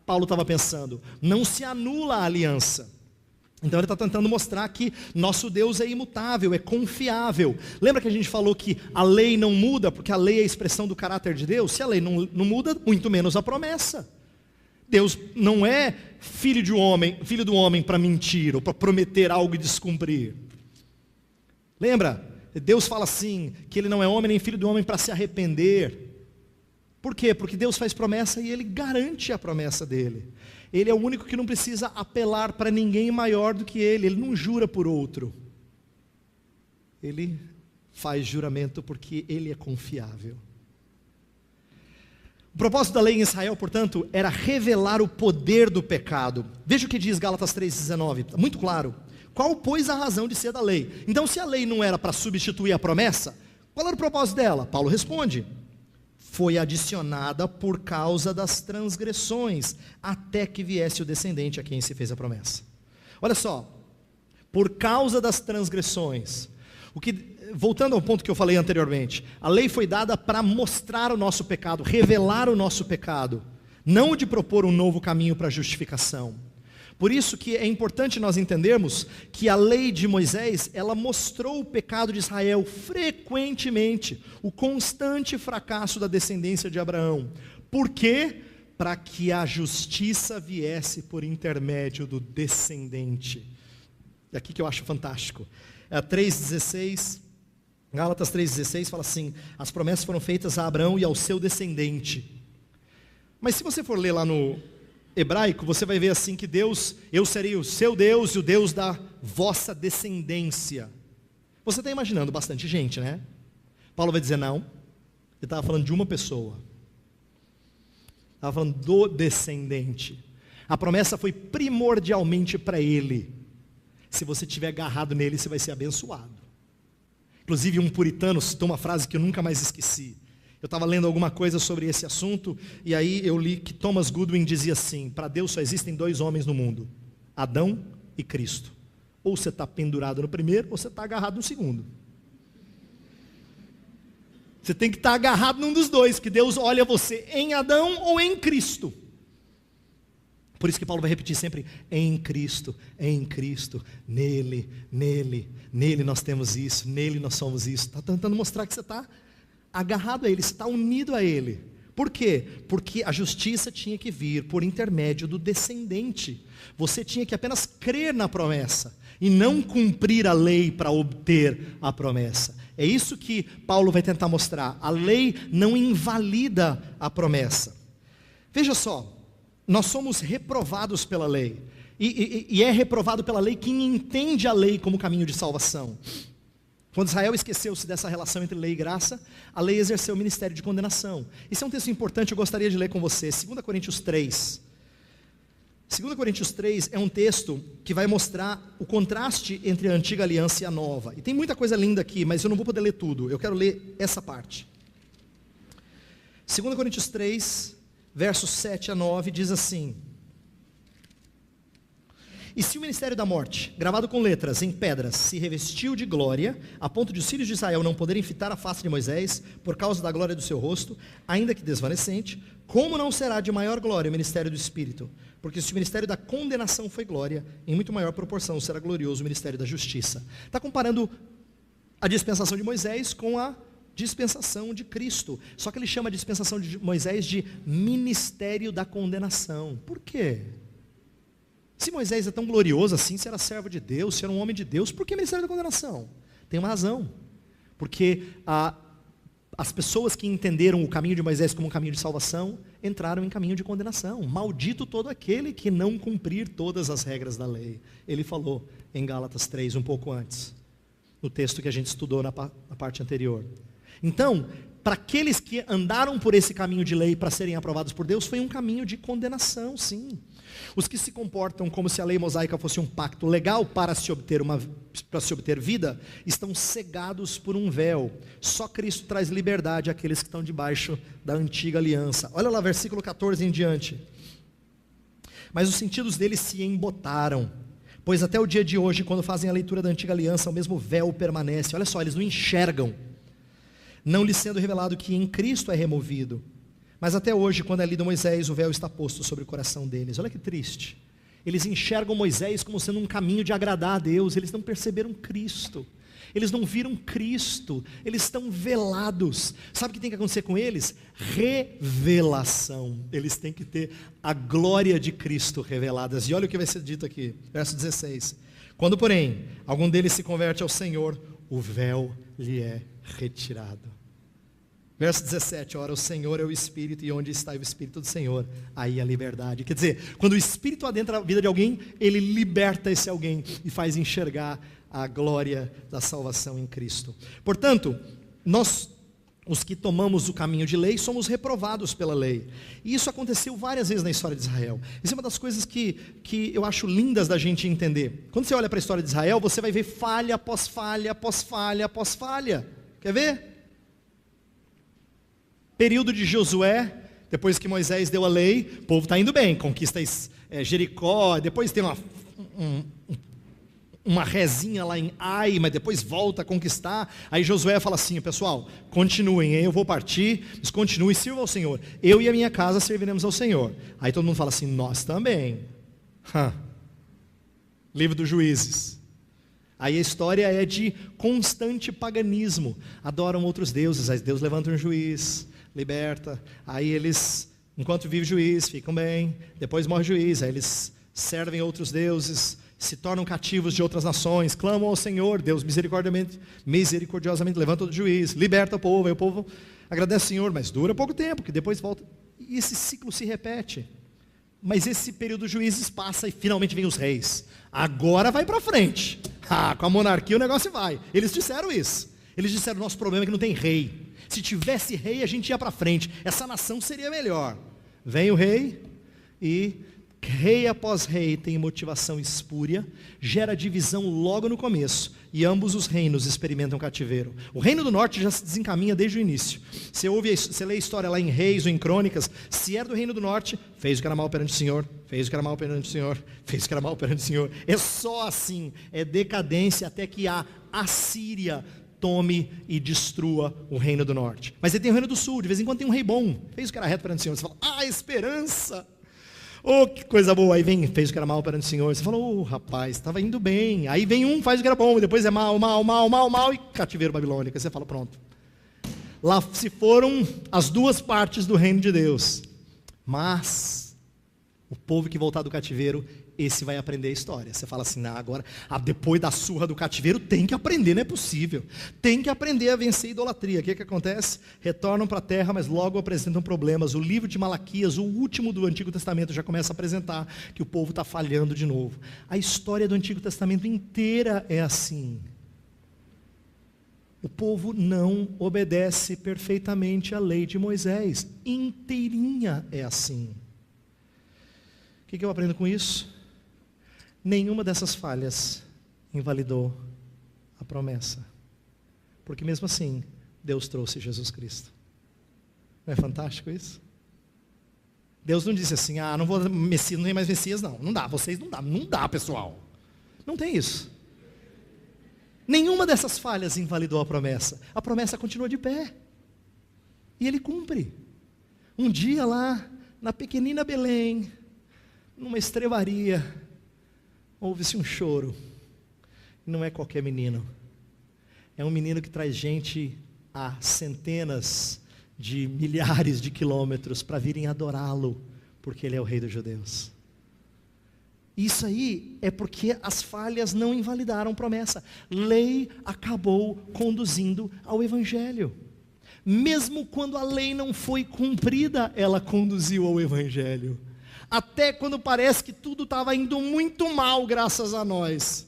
Paulo estava pensando, não se anula a aliança. Então ele está tentando mostrar que nosso Deus é imutável, é confiável. Lembra que a gente falou que a lei não muda, porque a lei é a expressão do caráter de Deus? Se a lei não muda, muito menos a promessa. Deus não é filho do homem para mentir, ou para prometer algo e descumprir. Lembra? Deus fala assim, que Ele não é homem nem filho do homem para se arrepender. Por quê? Porque Deus faz promessa e Ele garante a promessa dEle. Ele é o único que não precisa apelar para ninguém maior do que Ele. Ele não jura por outro. Ele faz juramento porque Ele é confiável. O propósito da lei em Israel, portanto, era revelar o poder do pecado. Veja o que diz Gálatas 3,19, muito claro. Qual, pois, a razão de ser da lei? Então, se a lei não era para substituir a promessa, qual era o propósito dela? Paulo responde: foi adicionada por causa das transgressões, até que viesse o descendente a quem se fez a promessa. Olha só, por causa das transgressões. Voltando ao ponto que eu falei anteriormente, a lei foi dada para mostrar o nosso pecado, revelar o nosso pecado, não de propor um novo caminho para a justificação. Por isso que é importante nós entendermos que a lei de Moisés, ela mostrou o pecado de Israel frequentemente, o constante fracasso da descendência de Abraão. Por quê? Para que a justiça viesse por intermédio do descendente. É aqui que eu acho fantástico. 3,16, Gálatas 3,16 fala assim: as promessas foram feitas a Abraão e ao seu descendente. Mas se você for ler lá no hebraico, você vai ver assim que Deus, eu serei o seu Deus e o Deus da vossa descendência. Você está imaginando bastante gente, né? Paulo vai dizer não, ele estava falando de uma pessoa, estava falando do descendente. A promessa foi primordialmente para ele. Se você estiver agarrado nele, você vai ser abençoado. Inclusive um puritano citou uma frase que eu nunca mais esqueci. Eu estava lendo alguma coisa sobre esse assunto, e aí eu li que Thomas Goodwin dizia assim: para Deus só existem dois homens no mundo, Adão e Cristo. Ou você está pendurado no primeiro, ou você está agarrado no segundo. Você tem que estar agarrado num dos dois, que Deus olha você em Adão ou em Cristo. Por isso que Paulo vai repetir sempre: em Cristo, nele, nele, nele nós temos isso, nele nós somos isso. Está tentando mostrar que você está agarrado a ele, está unido a ele. Por quê? Porque a justiça tinha que vir por intermédio do descendente. Você tinha que apenas crer na promessa e não cumprir a lei para obter a promessa. É isso que Paulo vai tentar mostrar. A lei não invalida a promessa. Veja só, nós somos reprovados pela lei, e é reprovado pela lei quem entende a lei como caminho de salvação. Quando Israel esqueceu-se dessa relação entre lei e graça, a lei exerceu o ministério de condenação. Esse é um texto importante, eu gostaria de ler com você, 2 Coríntios 3. 2 Coríntios 3 é um texto que vai mostrar o contraste entre a antiga aliança e a nova. E tem muita coisa linda aqui, mas eu não vou poder ler tudo, eu quero ler essa parte. 2 Coríntios 3, versos 7 a 9, diz assim: e se o ministério da morte, gravado com letras em pedras, se revestiu de glória, a ponto de os filhos de Israel não poderem fitar a face de Moisés, por causa da glória do seu rosto, ainda que desvanecente, como não será de maior glória o ministério do Espírito? Porque se o ministério da condenação foi glória, em muito maior proporção será glorioso o ministério da justiça. Está comparando a dispensação de Moisés com a dispensação de Cristo. Só que ele chama a dispensação de Moisés de ministério da condenação. Por quê? Se Moisés é tão glorioso assim, se era servo de Deus, se era um homem de Deus, por que ministério da condenação? Tem uma razão. Porque as pessoas que entenderam o caminho de Moisés como um caminho de salvação, entraram em caminho de condenação. Maldito todo aquele que não cumprir todas as regras da lei. Ele falou em Gálatas 3, um pouco antes, no texto que a gente estudou na parte anterior. Então, para aqueles que andaram por esse caminho de lei para serem aprovados por Deus, foi um caminho de condenação, sim. Os que se comportam como se a lei mosaica fosse um pacto legal para se obter vida, estão cegados por um véu. Só Cristo traz liberdade àqueles que estão debaixo da antiga aliança. Olha lá, versículo 14 em diante. Mas os sentidos deles se embotaram, pois até o dia de hoje, quando fazem a leitura da antiga aliança, o mesmo véu permanece. Olha só, eles não enxergam, não lhes sendo revelado que em Cristo é removido. Mas até hoje, quando é lido Moisés, o véu está posto sobre o coração deles. Olha que triste. Eles enxergam Moisés como sendo um caminho de agradar a Deus. Eles não perceberam Cristo. Eles não viram Cristo. Eles estão velados. Sabe o que tem que acontecer com eles? Revelação. Eles têm que ter a glória de Cristo reveladas. E olha o que vai ser dito aqui. Verso 16. Quando, porém, algum deles se converte ao Senhor, o véu lhe é retirado. Verso 17, ora, o Senhor é o Espírito, e onde está o Espírito do Senhor, aí a liberdade. Quer dizer, quando o Espírito adentra a vida de alguém, ele liberta esse alguém e faz enxergar a glória da salvação em Cristo. Portanto, nós, os que tomamos o caminho de lei, somos reprovados pela lei. E isso aconteceu várias vezes na história de Israel. Isso é uma das coisas que eu acho lindas da gente entender. Quando você olha para a história de Israel, você vai ver falha após falha, após falha, após falha. Quer ver? Período de Josué, depois que Moisés deu a lei, o povo está indo bem, conquista Jericó, depois tem uma rezinha lá em Ai, mas depois volta a conquistar. Aí Josué fala assim: pessoal, continuem, eu vou partir, mas continuem, sirvam ao Senhor, eu e a minha casa serviremos ao Senhor. Aí todo mundo fala assim: nós também. Livro dos Juízes. Aí a história é de constante paganismo, adoram outros deuses, aí Deus levanta um juiz, liberta, aí eles, enquanto vive o juiz, ficam bem, depois morre o juiz, aí eles servem outros deuses, se tornam cativos de outras nações, clamam ao Senhor, Deus misericordiosamente levanta outro juiz, liberta o povo, aí o povo agradece ao Senhor, mas dura pouco tempo, que depois volta, e esse ciclo se repete. Mas esse período dos juízes passa e finalmente vem os reis. Agora vai para frente. Com a monarquia o negócio vai. Eles disseram isso. Eles disseram: nosso problema é que não tem rei. Se tivesse rei a gente ia para frente. Essa nação seria melhor. Vem o rei e rei após rei tem motivação espúria, gera divisão logo no começo, e ambos os reinos experimentam cativeiro. O reino do norte já se desencaminha desde o início. Você lê a história lá em Reis ou em Crônicas, se era do reino do norte, fez o que era mal perante o Senhor, fez o que era mal perante o Senhor, fez o que era mal perante o Senhor. É só assim, é decadência até que a Assíria tome e destrua o reino do norte. Mas aí tem o reino do sul, de vez em quando tem um rei bom, fez o que era reto perante o Senhor. Você fala: esperança! Oh, que coisa boa. Aí vem, fez o que era mal perante o Senhor. Você falou: rapaz, estava indo bem. Aí vem um, faz o que era bom, e depois é mal, e cativeiro babilônico. Aí você fala: pronto. Lá se foram as duas partes do reino de Deus. Mas o povo que voltar do cativeiro, esse vai aprender a história. Você fala assim: agora, depois da surra do cativeiro, tem que aprender, não é possível. Tem que aprender a vencer a idolatria. O que acontece? Retornam para a terra, mas logo apresentam problemas. O livro de Malaquias, o último do Antigo Testamento, já começa a apresentar que o povo está falhando de novo. A história do Antigo Testamento inteira é assim. O povo não obedece perfeitamente à lei de Moisés. Inteirinha é assim. O que eu aprendo com isso? Nenhuma dessas falhas invalidou a promessa. Porque mesmo assim, Deus trouxe Jesus Cristo. Não é fantástico isso? Deus não disse assim: não vou Messias, não tem mais Messias, não. Não dá, vocês não dá, pessoal. Não tem isso. Nenhuma dessas falhas invalidou a promessa. A promessa continua de pé. E Ele cumpre. Um dia lá, na pequenina Belém, numa estrebaria, ouve-se um choro. Não é qualquer menino. É um menino que traz gente a centenas de milhares de quilômetros para virem adorá-lo, porque Ele é o Rei dos Judeus. Isso aí é porque as falhas não invalidaram promessa. Lei acabou conduzindo ao Evangelho. Mesmo quando a lei não foi cumprida, ela conduziu ao Evangelho. Até quando parece que tudo estava indo muito mal, graças a nós.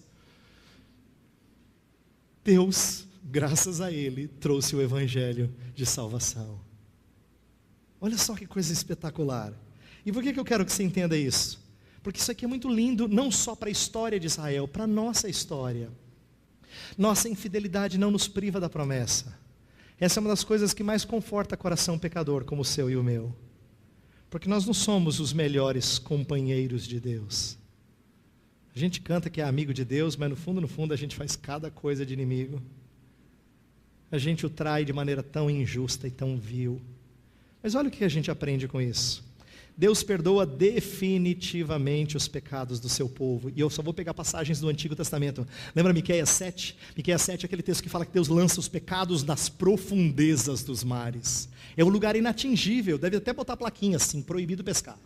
Deus, graças a Ele, trouxe o Evangelho de salvação. Olha só que coisa espetacular. E por que eu quero que você entenda isso? Porque isso aqui é muito lindo, não só para a história de Israel, para a nossa história. Nossa infidelidade não nos priva da promessa. Essa é uma das coisas que mais conforta o coração pecador, como o seu e o meu. Porque nós não somos os melhores companheiros de Deus. A gente canta que é amigo de Deus, mas no fundo a gente faz cada coisa de inimigo. A gente o trai de maneira tão injusta e tão vil. Mas olha o que a gente aprende com isso. Deus perdoa definitivamente os pecados do seu povo. E eu só vou pegar passagens do Antigo Testamento. Lembra Miqueias 7? Miqueias 7 é aquele texto que fala que Deus lança os pecados nas profundezas dos mares. É um lugar inatingível. Deve até botar plaquinha assim: proibido pescar.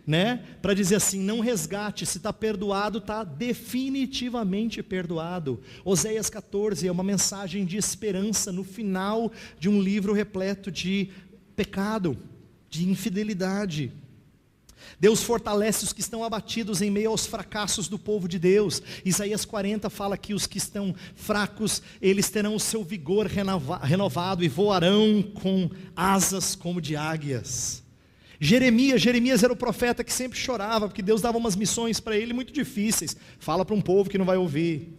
Né? Para dizer assim: não resgate, se está perdoado, está definitivamente perdoado. Oséias 14 é uma mensagem de esperança no final de um livro repleto de pecado, de infidelidade. Deus fortalece os que estão abatidos em meio aos fracassos do povo de Deus. Isaías 40 fala que os que estão fracos, eles terão o seu vigor renovado e voarão com asas como de águias. Jeremias era o profeta que sempre chorava, porque Deus dava umas missões para ele muito difíceis. Fala para um povo que não vai ouvir.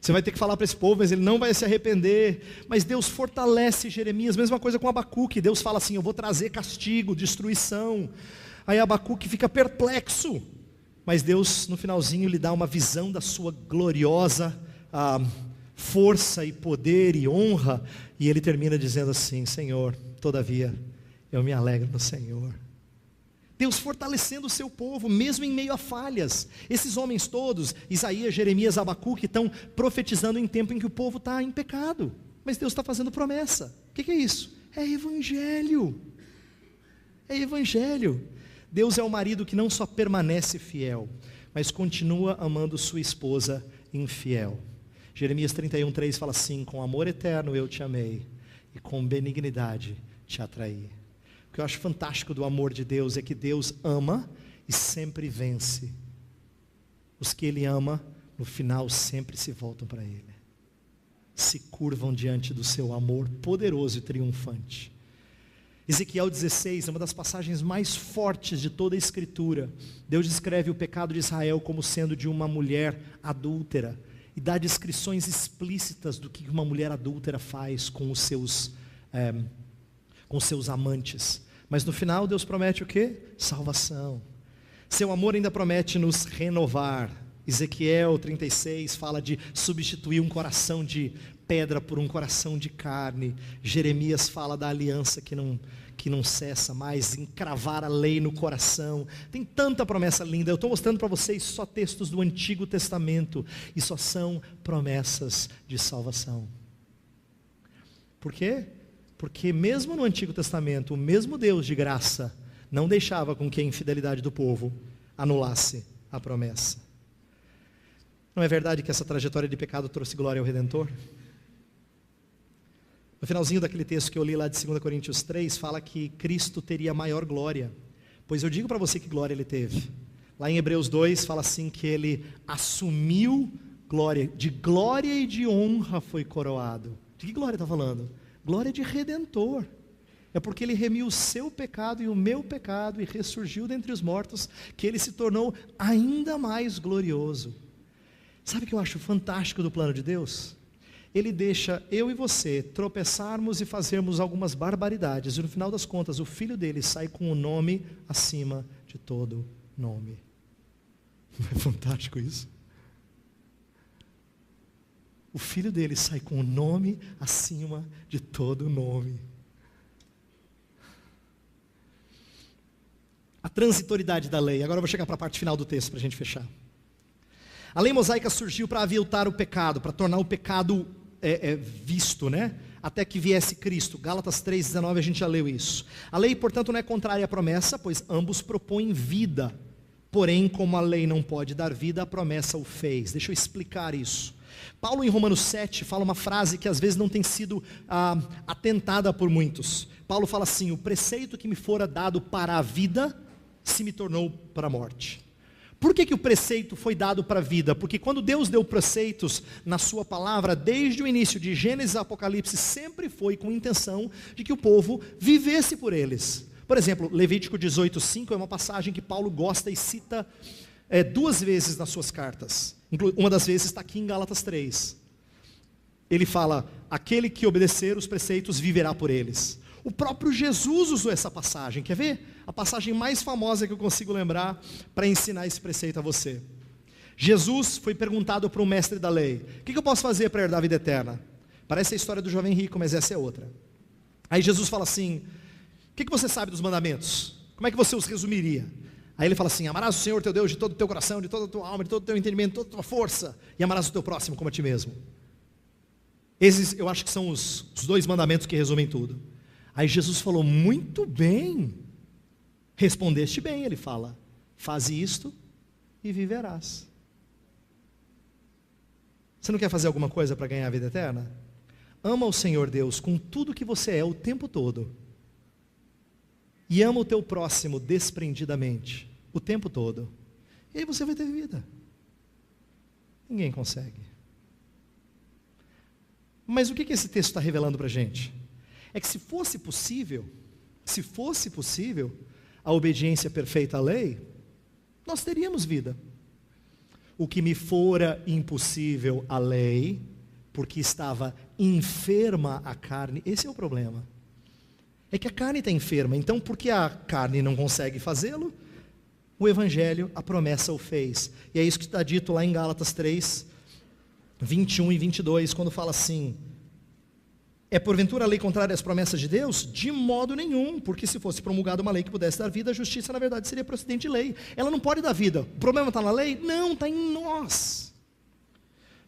Você vai ter que falar para esse povo, mas ele não vai se arrepender. Mas Deus fortalece Jeremias. Mesma coisa com Abacuque. Deus fala assim: eu vou trazer castigo, destruição. Aí Abacuque fica perplexo. Mas Deus, no finalzinho, lhe dá uma visão da sua gloriosa força e poder e honra, e ele termina dizendo assim: Senhor, todavia, eu me alegro no Senhor. Deus fortalecendo o seu povo, mesmo em meio a falhas. Esses homens todos, Isaías, Jeremias, Abacuque, estão profetizando em tempo em que o povo está em pecado, mas Deus está fazendo promessa. O que é isso? É evangelho. É evangelho. Deus é o marido que não só permanece fiel, mas continua amando sua esposa infiel. Jeremias 31:3 fala assim: com amor eterno eu te amei, e com benignidade te atraí. O que eu acho fantástico do amor de Deus é que Deus ama e sempre vence. Os que Ele ama, no final sempre se voltam para Ele, se curvam diante do seu amor poderoso e triunfante. Ezequiel 16 é uma das passagens mais fortes de toda a Escritura. Deus descreve o pecado de Israel como sendo de uma mulher adúltera, e dá descrições explícitas do que uma mulher adúltera faz com os seus amantes. Mas no final Deus promete o quê? Salvação. Seu amor ainda promete nos renovar. Ezequiel 36 fala de substituir um coração de pedra por um coração de carne. Jeremias fala da aliança que não cessa mais, encravar a lei no coração. Tem tanta promessa linda. Eu estou mostrando para vocês só textos do Antigo Testamento, e só são promessas de salvação. Por quê? Porque mesmo no Antigo Testamento, o mesmo Deus de graça não deixava com que a infidelidade do povo anulasse a promessa. Não é verdade que essa trajetória de pecado trouxe glória ao Redentor? No finalzinho daquele texto que eu li lá de 2 Coríntios 3, fala que Cristo teria maior glória. Pois eu digo para você que glória Ele teve. Lá em Hebreus 2 fala assim que Ele assumiu glória, de glória e de honra foi coroado. De que glória está falando? Glória de Redentor. É porque Ele remiu o seu pecado e o meu pecado e ressurgiu dentre os mortos, que Ele se tornou ainda mais glorioso. Sabe o que eu acho fantástico do plano de Deus? Ele deixa eu e você tropeçarmos e fazermos algumas barbaridades, e no final das contas o Filho dele sai com o nome acima de todo nome. Não é fantástico isso? O Filho dele sai com o nome acima de todo nome. A transitoriedade da lei. Agora eu vou chegar para a parte final do texto para a gente fechar. A lei mosaica surgiu para aviltar o pecado, para tornar o pecado visto, né? Até que viesse Cristo. Gálatas 3,19, a gente já leu isso. A lei, portanto, não é contrária à promessa, pois ambos propõem vida. Porém, como a lei não pode dar vida, a promessa o fez. Deixa eu explicar isso. Paulo, em Romanos 7, fala uma frase que às vezes não tem sido atentada por muitos. Paulo fala assim: o preceito que me fora dado para a vida, se me tornou para a morte. Por que o preceito foi dado para a vida? Porque quando Deus deu preceitos na sua palavra, desde o início de Gênesis a Apocalipse, sempre foi com a intenção de que o povo vivesse por eles. Por exemplo, Levítico 18:5 é uma passagem que Paulo gosta e cita 2 vezes nas suas cartas. Uma das vezes está aqui em Gálatas 3. Ele fala: aquele que obedecer os preceitos viverá por eles. O próprio Jesus usou essa passagem. Quer ver? A passagem mais famosa que eu consigo lembrar para ensinar esse preceito a você. Jesus foi perguntado para um mestre da lei: o que eu posso fazer para herdar a vida eterna? Parece a história do jovem rico, mas essa é outra. Aí Jesus fala assim: o que você sabe dos mandamentos? Como é que você os resumiria? Aí ele fala assim: amarás o Senhor teu Deus de todo o teu coração, de toda a tua alma, de todo o teu entendimento, de toda a tua força, e amarás o teu próximo como a ti mesmo. Esses eu acho que são os 2 mandamentos que resumem tudo. Aí Jesus falou: muito bem, respondeste bem. Ele fala: faze isto e viverás. Você não quer fazer alguma coisa para ganhar a vida eterna? Ama o Senhor Deus com tudo que você é o tempo todo, e ama o teu próximo desprendidamente o tempo todo, e aí você vai ter vida. Ninguém consegue. Mas o que esse texto está revelando para a gente? É que se fosse possível a obediência perfeita à lei, nós teríamos vida. O que me fora impossível à lei, porque estava enferma a carne, esse é o problema. É que a carne está enferma, então porque a carne não consegue fazê-lo, o Evangelho, a promessa o fez. E é isso que está dito lá em Gálatas 3, 21 e 22, quando fala assim: é porventura a lei contrária às promessas de Deus? De modo nenhum, porque se fosse promulgada uma lei que pudesse dar vida, a justiça na verdade seria procedente de lei. Ela não pode dar vida. O problema está na lei? Não, está em nós.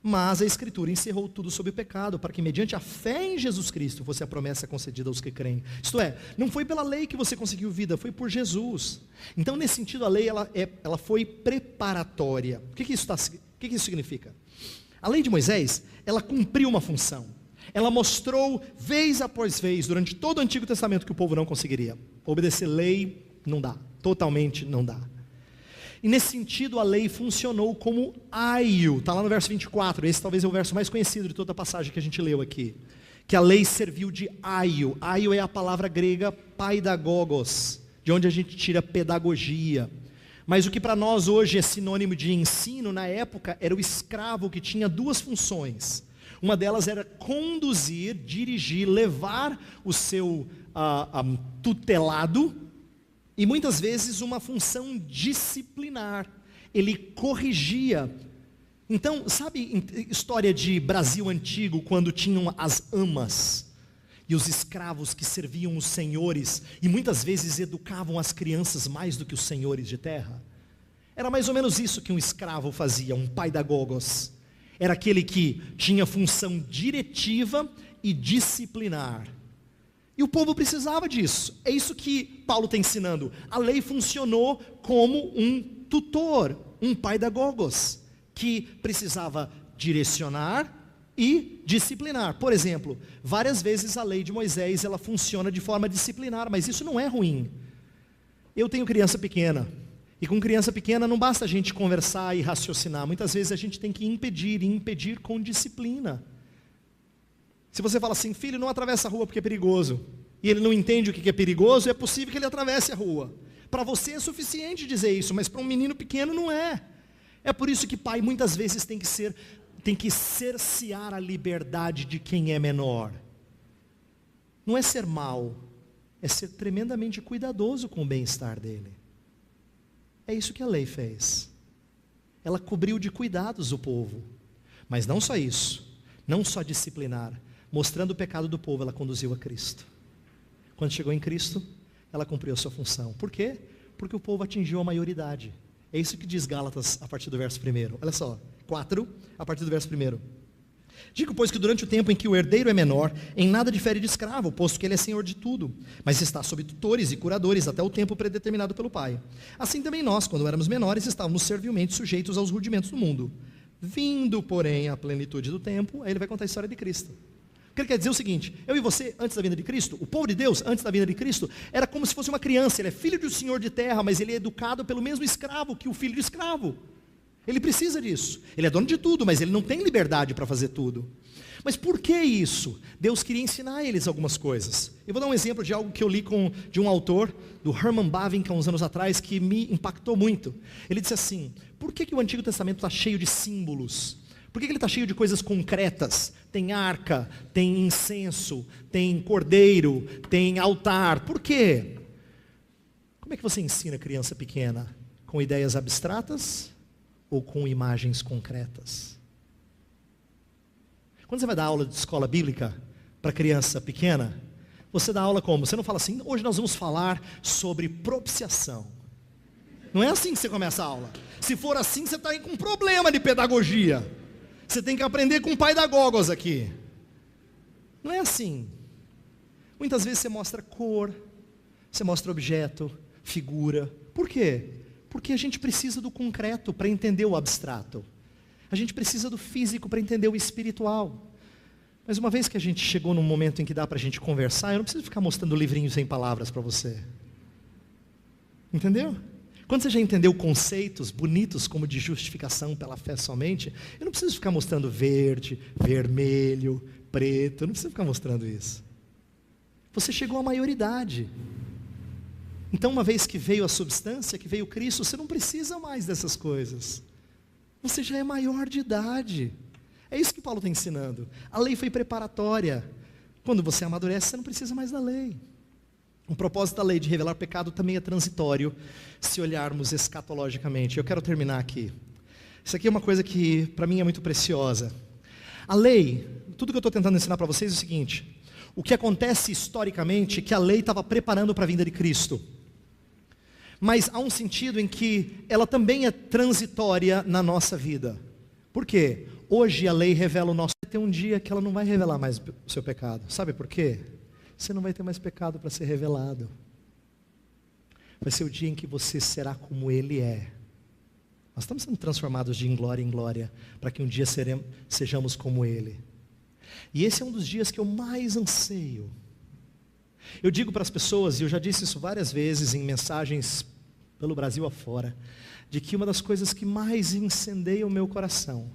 Mas a Escritura encerrou tudo sob o pecado, para que mediante a fé em Jesus Cristo fosse a promessa concedida aos que creem. Isto é, não foi pela lei que você conseguiu vida, foi por Jesus. Então, nesse sentido, a lei ela foi preparatória. O que isso significa? A lei de Moisés, ela cumpriu uma função. Ela mostrou, vez após vez, durante todo o Antigo Testamento, que o povo não conseguiria. Obedecer lei não dá, totalmente não dá. E nesse sentido a lei funcionou como aio, está lá no verso 24, esse talvez é o verso mais conhecido de toda a passagem que a gente leu aqui, que a lei serviu de aio. Aio é a palavra grega paidagogos, de onde a gente tira pedagogia, mas o que para nós hoje é sinônimo de ensino, na época era o escravo, que tinha duas funções. Uma delas era conduzir, dirigir, levar o seu tutelado, e muitas vezes uma função disciplinar. Ele corrigia. Então, sabe história de Brasil antigo, quando tinham as amas e os escravos que serviam os senhores, e muitas vezes educavam as crianças mais do que os senhores de terra? Era mais ou menos isso que um escravo fazia, um paidagogos. Era aquele que tinha função diretiva e disciplinar. E o povo precisava disso. É isso que Paulo está ensinando. A lei funcionou como um tutor, um paidagogos, que precisava direcionar e disciplinar. Por exemplo, várias vezes a lei de Moisés, ela funciona de forma disciplinar, mas isso não é ruim. Eu tenho criança pequena, e com criança pequena não basta a gente conversar e raciocinar, muitas vezes a gente tem que impedir, e impedir com disciplina. Se você fala assim: filho, não atravessa a rua porque é perigoso, e ele não entende o que é perigoso, é possível que ele atravesse a rua. Para você é suficiente dizer isso, mas para um menino pequeno não é. É por isso que pai muitas vezes tem que cercear a liberdade de quem é menor. Não é ser mau, é ser tremendamente cuidadoso com o bem-estar dele. É isso que a lei fez. Ela cobriu de cuidados o povo. Mas não só isso, não só disciplinar, mostrando o pecado do povo, ela conduziu a Cristo. Quando chegou em Cristo, ela cumpriu a sua função. Por quê? Porque o povo atingiu a maioridade. É isso que diz Gálatas a partir do verso 1. Olha só, 4, a partir do verso 1. Digo, pois, que durante o tempo em que o herdeiro é menor, em nada difere de escravo, posto que ele é senhor de tudo, mas está sob tutores e curadores até o tempo predeterminado pelo Pai. Assim também nós, quando éramos menores, estávamos servilmente sujeitos aos rudimentos do mundo. Vindo, porém, à plenitude do tempo, aí ele vai contar a história de Cristo. O que ele quer dizer é o seguinte: eu e você, antes da vinda de Cristo, o povo de Deus, antes da vinda de Cristo, era como se fosse uma criança. Ele é filho do senhor de terra, mas ele é educado pelo mesmo escravo que o filho de escravo. Ele precisa disso. Ele é dono de tudo, mas ele não tem liberdade para fazer tudo. Mas por que isso? Deus queria ensinar a eles algumas coisas. Eu vou dar um exemplo de algo que eu li de um autor, do Herman Bavinck, há uns anos atrás, que me impactou muito. Ele disse assim: por que o Antigo Testamento está cheio de símbolos? Por que ele está cheio de coisas concretas? Tem arca, tem incenso, tem cordeiro, tem altar. Por quê? Como é que você ensina criança pequena? Com ideias abstratas ou com imagens concretas? Quando você vai dar aula de escola bíblica para criança pequena, você dá aula como? Você não fala assim: hoje nós vamos falar sobre propiciação. Não é assim que você começa a aula. Se for assim, você está aí com um problema de pedagogia. Você tem que aprender com paidagogos aqui. Não é assim. Muitas vezes você mostra cor, você mostra objeto, figura. Por quê? Porque a gente precisa do concreto para entender o abstrato. A gente precisa do físico para entender o espiritual. Mas uma vez que a gente chegou num momento em que dá para a gente conversar, eu não preciso ficar mostrando livrinhos sem palavras para você. Entendeu? Quando você já entendeu conceitos bonitos como de justificação pela fé somente, eu não preciso ficar mostrando verde, vermelho, preto, eu não preciso ficar mostrando isso. Você chegou à maioridade. Então, uma vez que veio a substância, que veio Cristo, você não precisa mais dessas coisas. Você já é maior de idade. É isso que Paulo está ensinando. A lei foi preparatória. Quando você amadurece, você não precisa mais da lei. O propósito da lei de revelar pecado também é transitório, se olharmos escatologicamente. Eu quero terminar aqui. Isso aqui é uma coisa que para mim é muito preciosa. A lei, tudo que eu estou tentando ensinar para vocês é o seguinte: o que acontece historicamente é que a lei estava preparando para a vinda de Cristo. Mas há um sentido em que ela também é transitória na nossa vida. Por quê? Hoje a lei revela o nosso... Vai ter um dia que ela não vai revelar mais o seu pecado. Sabe por quê? Você não vai ter mais pecado para ser revelado. Vai ser o dia em que você será como Ele é. Nós estamos sendo transformados de em glória, para que um dia sejamos como Ele. E esse é um dos dias que eu mais anseio. Eu digo para as pessoas, e eu já disse isso várias vezes em mensagens pelo Brasil afora, de que uma das coisas que mais incendeia o meu coração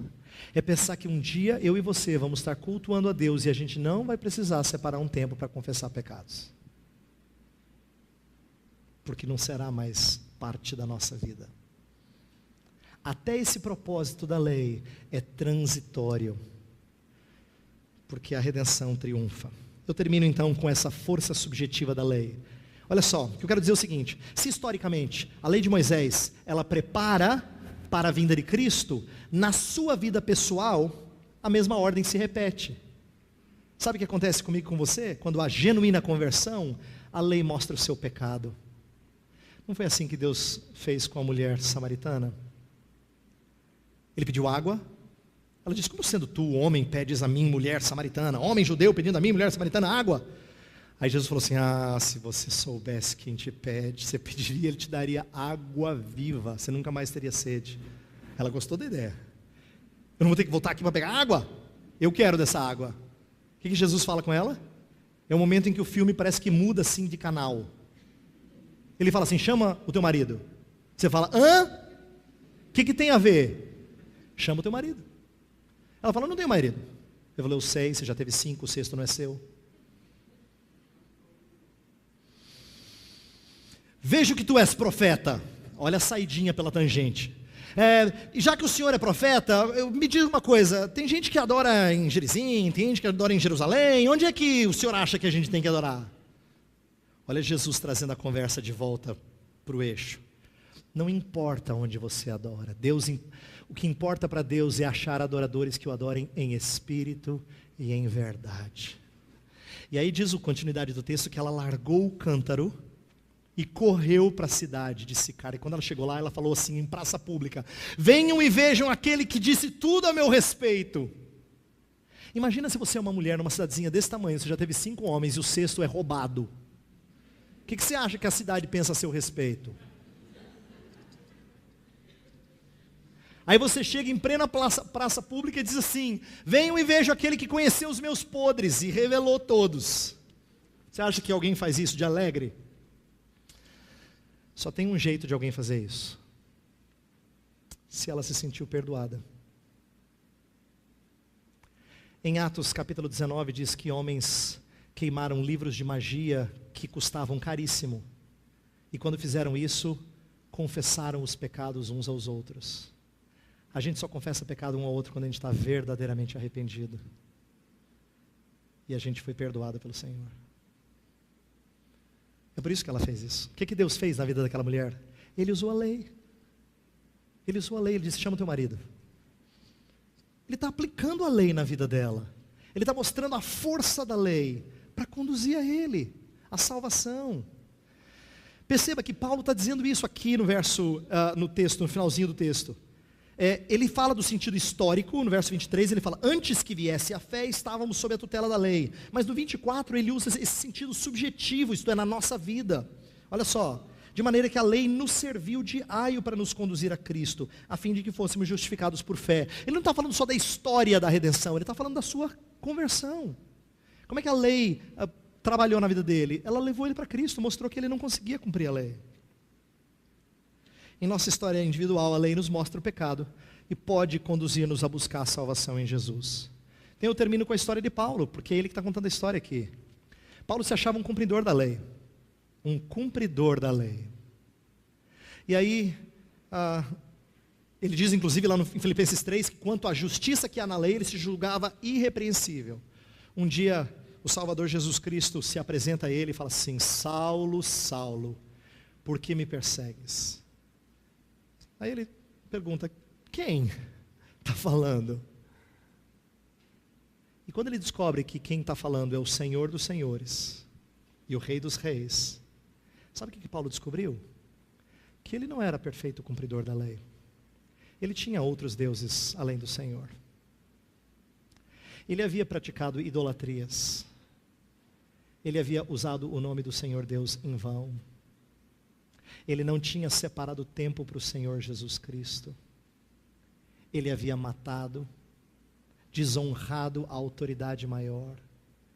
é pensar que um dia eu e você vamos estar cultuando a Deus e a gente não vai precisar separar um tempo para confessar pecados. Porque não será mais parte da nossa vida. Até esse propósito da lei é transitório, porque a redenção triunfa. Eu termino então com essa força subjetiva da lei. Olha só, o que eu quero dizer é o seguinte: se historicamente a lei de Moisés, ela prepara para a vinda de Cristo, na sua vida pessoal, a mesma ordem se repete. Sabe o que acontece comigo e com você? Quando há genuína conversão, a lei mostra o seu pecado. Não foi assim que Deus fez com a mulher samaritana? Ele pediu água. Ela disse: como sendo tu, homem, pedes a mim, mulher samaritana, homem judeu pedindo a mim, mulher samaritana, água? Aí Jesus falou assim: se você soubesse quem te pede, você pediria, Ele te daria água viva, você nunca mais teria sede. Ela gostou da ideia. Eu não vou ter que voltar aqui para pegar água? Eu quero dessa água. O que Jesus fala com ela? É o momento em que o filme parece que muda assim de canal. Ele fala assim: chama o teu marido. Você fala: hã? O que tem a ver? Chama o teu marido. Ela fala: não tenho marido. Eu falei: eu sei, você já teve 5, o 6º não é seu. Vejo que tu és profeta. Olha a saidinha pela tangente. E já que o senhor é profeta, me diz uma coisa: tem gente que adora em Gerizim, tem gente que adora em Jerusalém. Onde é que o senhor acha que a gente tem que adorar? Olha Jesus trazendo a conversa de volta para o eixo. Não importa onde você adora. O que importa para Deus é achar adoradores que o adorem em espírito e em verdade. E aí diz a continuidade do texto que ela largou o cântaro e correu para a cidade de Sicar. E quando ela chegou lá, ela falou assim em praça pública: venham e vejam aquele que disse tudo a meu respeito. Imagina se você é uma mulher numa cidadezinha desse tamanho, você já teve 5 homens e o 6º é roubado. O que você acha que a cidade pensa a seu respeito? Aí você chega em plena praça pública e diz assim: venham e vejam aquele que conheceu os meus podres e revelou todos. Você acha que alguém faz isso de alegre? Só tem um jeito de alguém fazer isso: se ela se sentiu perdoada. Em Atos capítulo 19 diz que homens queimaram livros de magia que custavam caríssimo. E quando fizeram isso, confessaram os pecados uns aos outros. A gente só confessa pecado um ao outro quando a gente está verdadeiramente arrependido. E a gente foi perdoado pelo Senhor. É por isso que ela fez isso. O que Deus fez na vida daquela mulher? Ele usou a lei. Ele usou a lei, ele disse: chama o teu marido. Ele está aplicando a lei na vida dela. Ele está mostrando a força da lei para conduzir a ele, a salvação. Perceba que Paulo está dizendo isso aqui no texto, no finalzinho do texto. Ele fala do sentido histórico, no verso 23 ele fala: antes que viesse a fé, estávamos sob a tutela da lei. Mas no 24 ele usa esse sentido subjetivo, isto é, na nossa vida. Olha só: de maneira que a lei nos serviu de aio para nos conduzir a Cristo, a fim de que fôssemos justificados por fé. Ele não está falando só da história da redenção, ele está falando da sua conversão. Como é que a lei trabalhou na vida dele? Ela levou ele para Cristo, mostrou que ele não conseguia cumprir a lei. Em nossa história individual, a lei nos mostra o pecado e pode conduzir-nos a buscar a salvação em Jesus. Então eu termino com a história de Paulo, porque é ele que está contando a história aqui. Paulo se achava um cumpridor da lei. Um cumpridor da lei. E aí, ele diz inclusive lá em Filipenses 3, que quanto à justiça que há na lei, ele se julgava irrepreensível. Um dia, o Salvador Jesus Cristo se apresenta a ele e fala assim: Saulo, Saulo, por que me persegues? Aí ele pergunta: quem está falando? E quando ele descobre que quem está falando é o Senhor dos Senhores e o Rei dos Reis, sabe o que Paulo descobriu? Que ele não era perfeito cumpridor da lei. Ele tinha outros deuses além do Senhor. Ele havia praticado idolatrias. Ele havia usado o nome do Senhor Deus em vão. Ele não tinha separado tempo para o Senhor Jesus Cristo. Ele havia matado, desonrado a autoridade maior.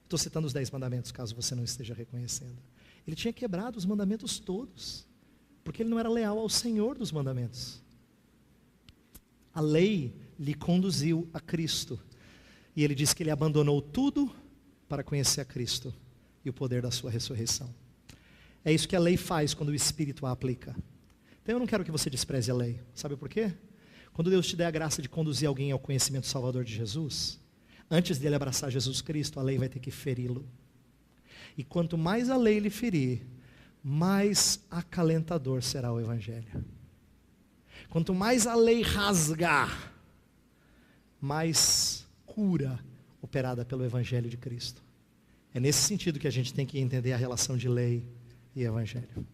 Estou citando os 10 mandamentos, caso você não esteja reconhecendo. Ele tinha quebrado os mandamentos todos, porque ele não era leal ao Senhor dos mandamentos. A lei lhe conduziu a Cristo. E ele diz que ele abandonou tudo para conhecer a Cristo e o poder da sua ressurreição. É isso que a lei faz quando o Espírito a aplica. Então eu não quero que você despreze a lei. Sabe por quê? Quando Deus te der a graça de conduzir alguém ao conhecimento salvador de Jesus, antes dele abraçar Jesus Cristo, a lei vai ter que feri-lo. E quanto mais a lei lhe ferir, mais acalentador será o Evangelho. Quanto mais a lei rasgar, mais cura operada pelo Evangelho de Cristo. É nesse sentido que a gente tem que entender a relação de lei e Evangelho.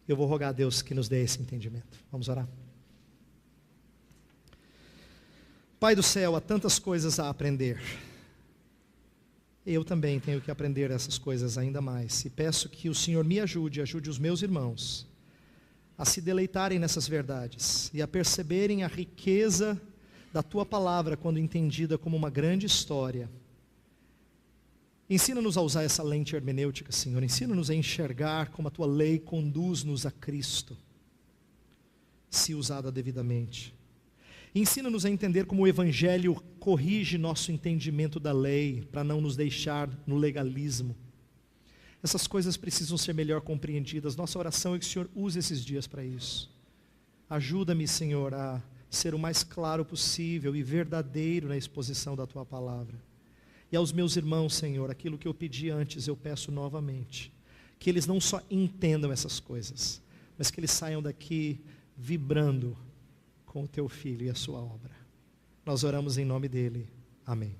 Eu vou rogar a Deus que nos dê esse entendimento. Vamos orar? Pai do céu, há tantas coisas a aprender. Eu também tenho que aprender essas coisas ainda mais. E peço que o Senhor me ajude, ajude os meus irmãos a se deleitarem nessas verdades e a perceberem a riqueza da Tua palavra quando entendida como uma grande história. Ensina-nos a usar essa lente hermenêutica, Senhor. Ensina-nos a enxergar como a Tua lei conduz-nos a Cristo, se usada devidamente. Ensina-nos a entender como o Evangelho corrige nosso entendimento da lei, para não nos deixar no legalismo. Essas coisas precisam ser melhor compreendidas. Nossa oração é que o Senhor use esses dias para isso. Ajuda-me, Senhor, a ser o mais claro possível e verdadeiro na exposição da Tua palavra. E aos meus irmãos, Senhor, aquilo que eu pedi antes, eu peço novamente. Que eles não só entendam essas coisas, mas que eles saiam daqui vibrando com o Teu Filho e a Sua obra. Nós oramos em nome dEle. Amém.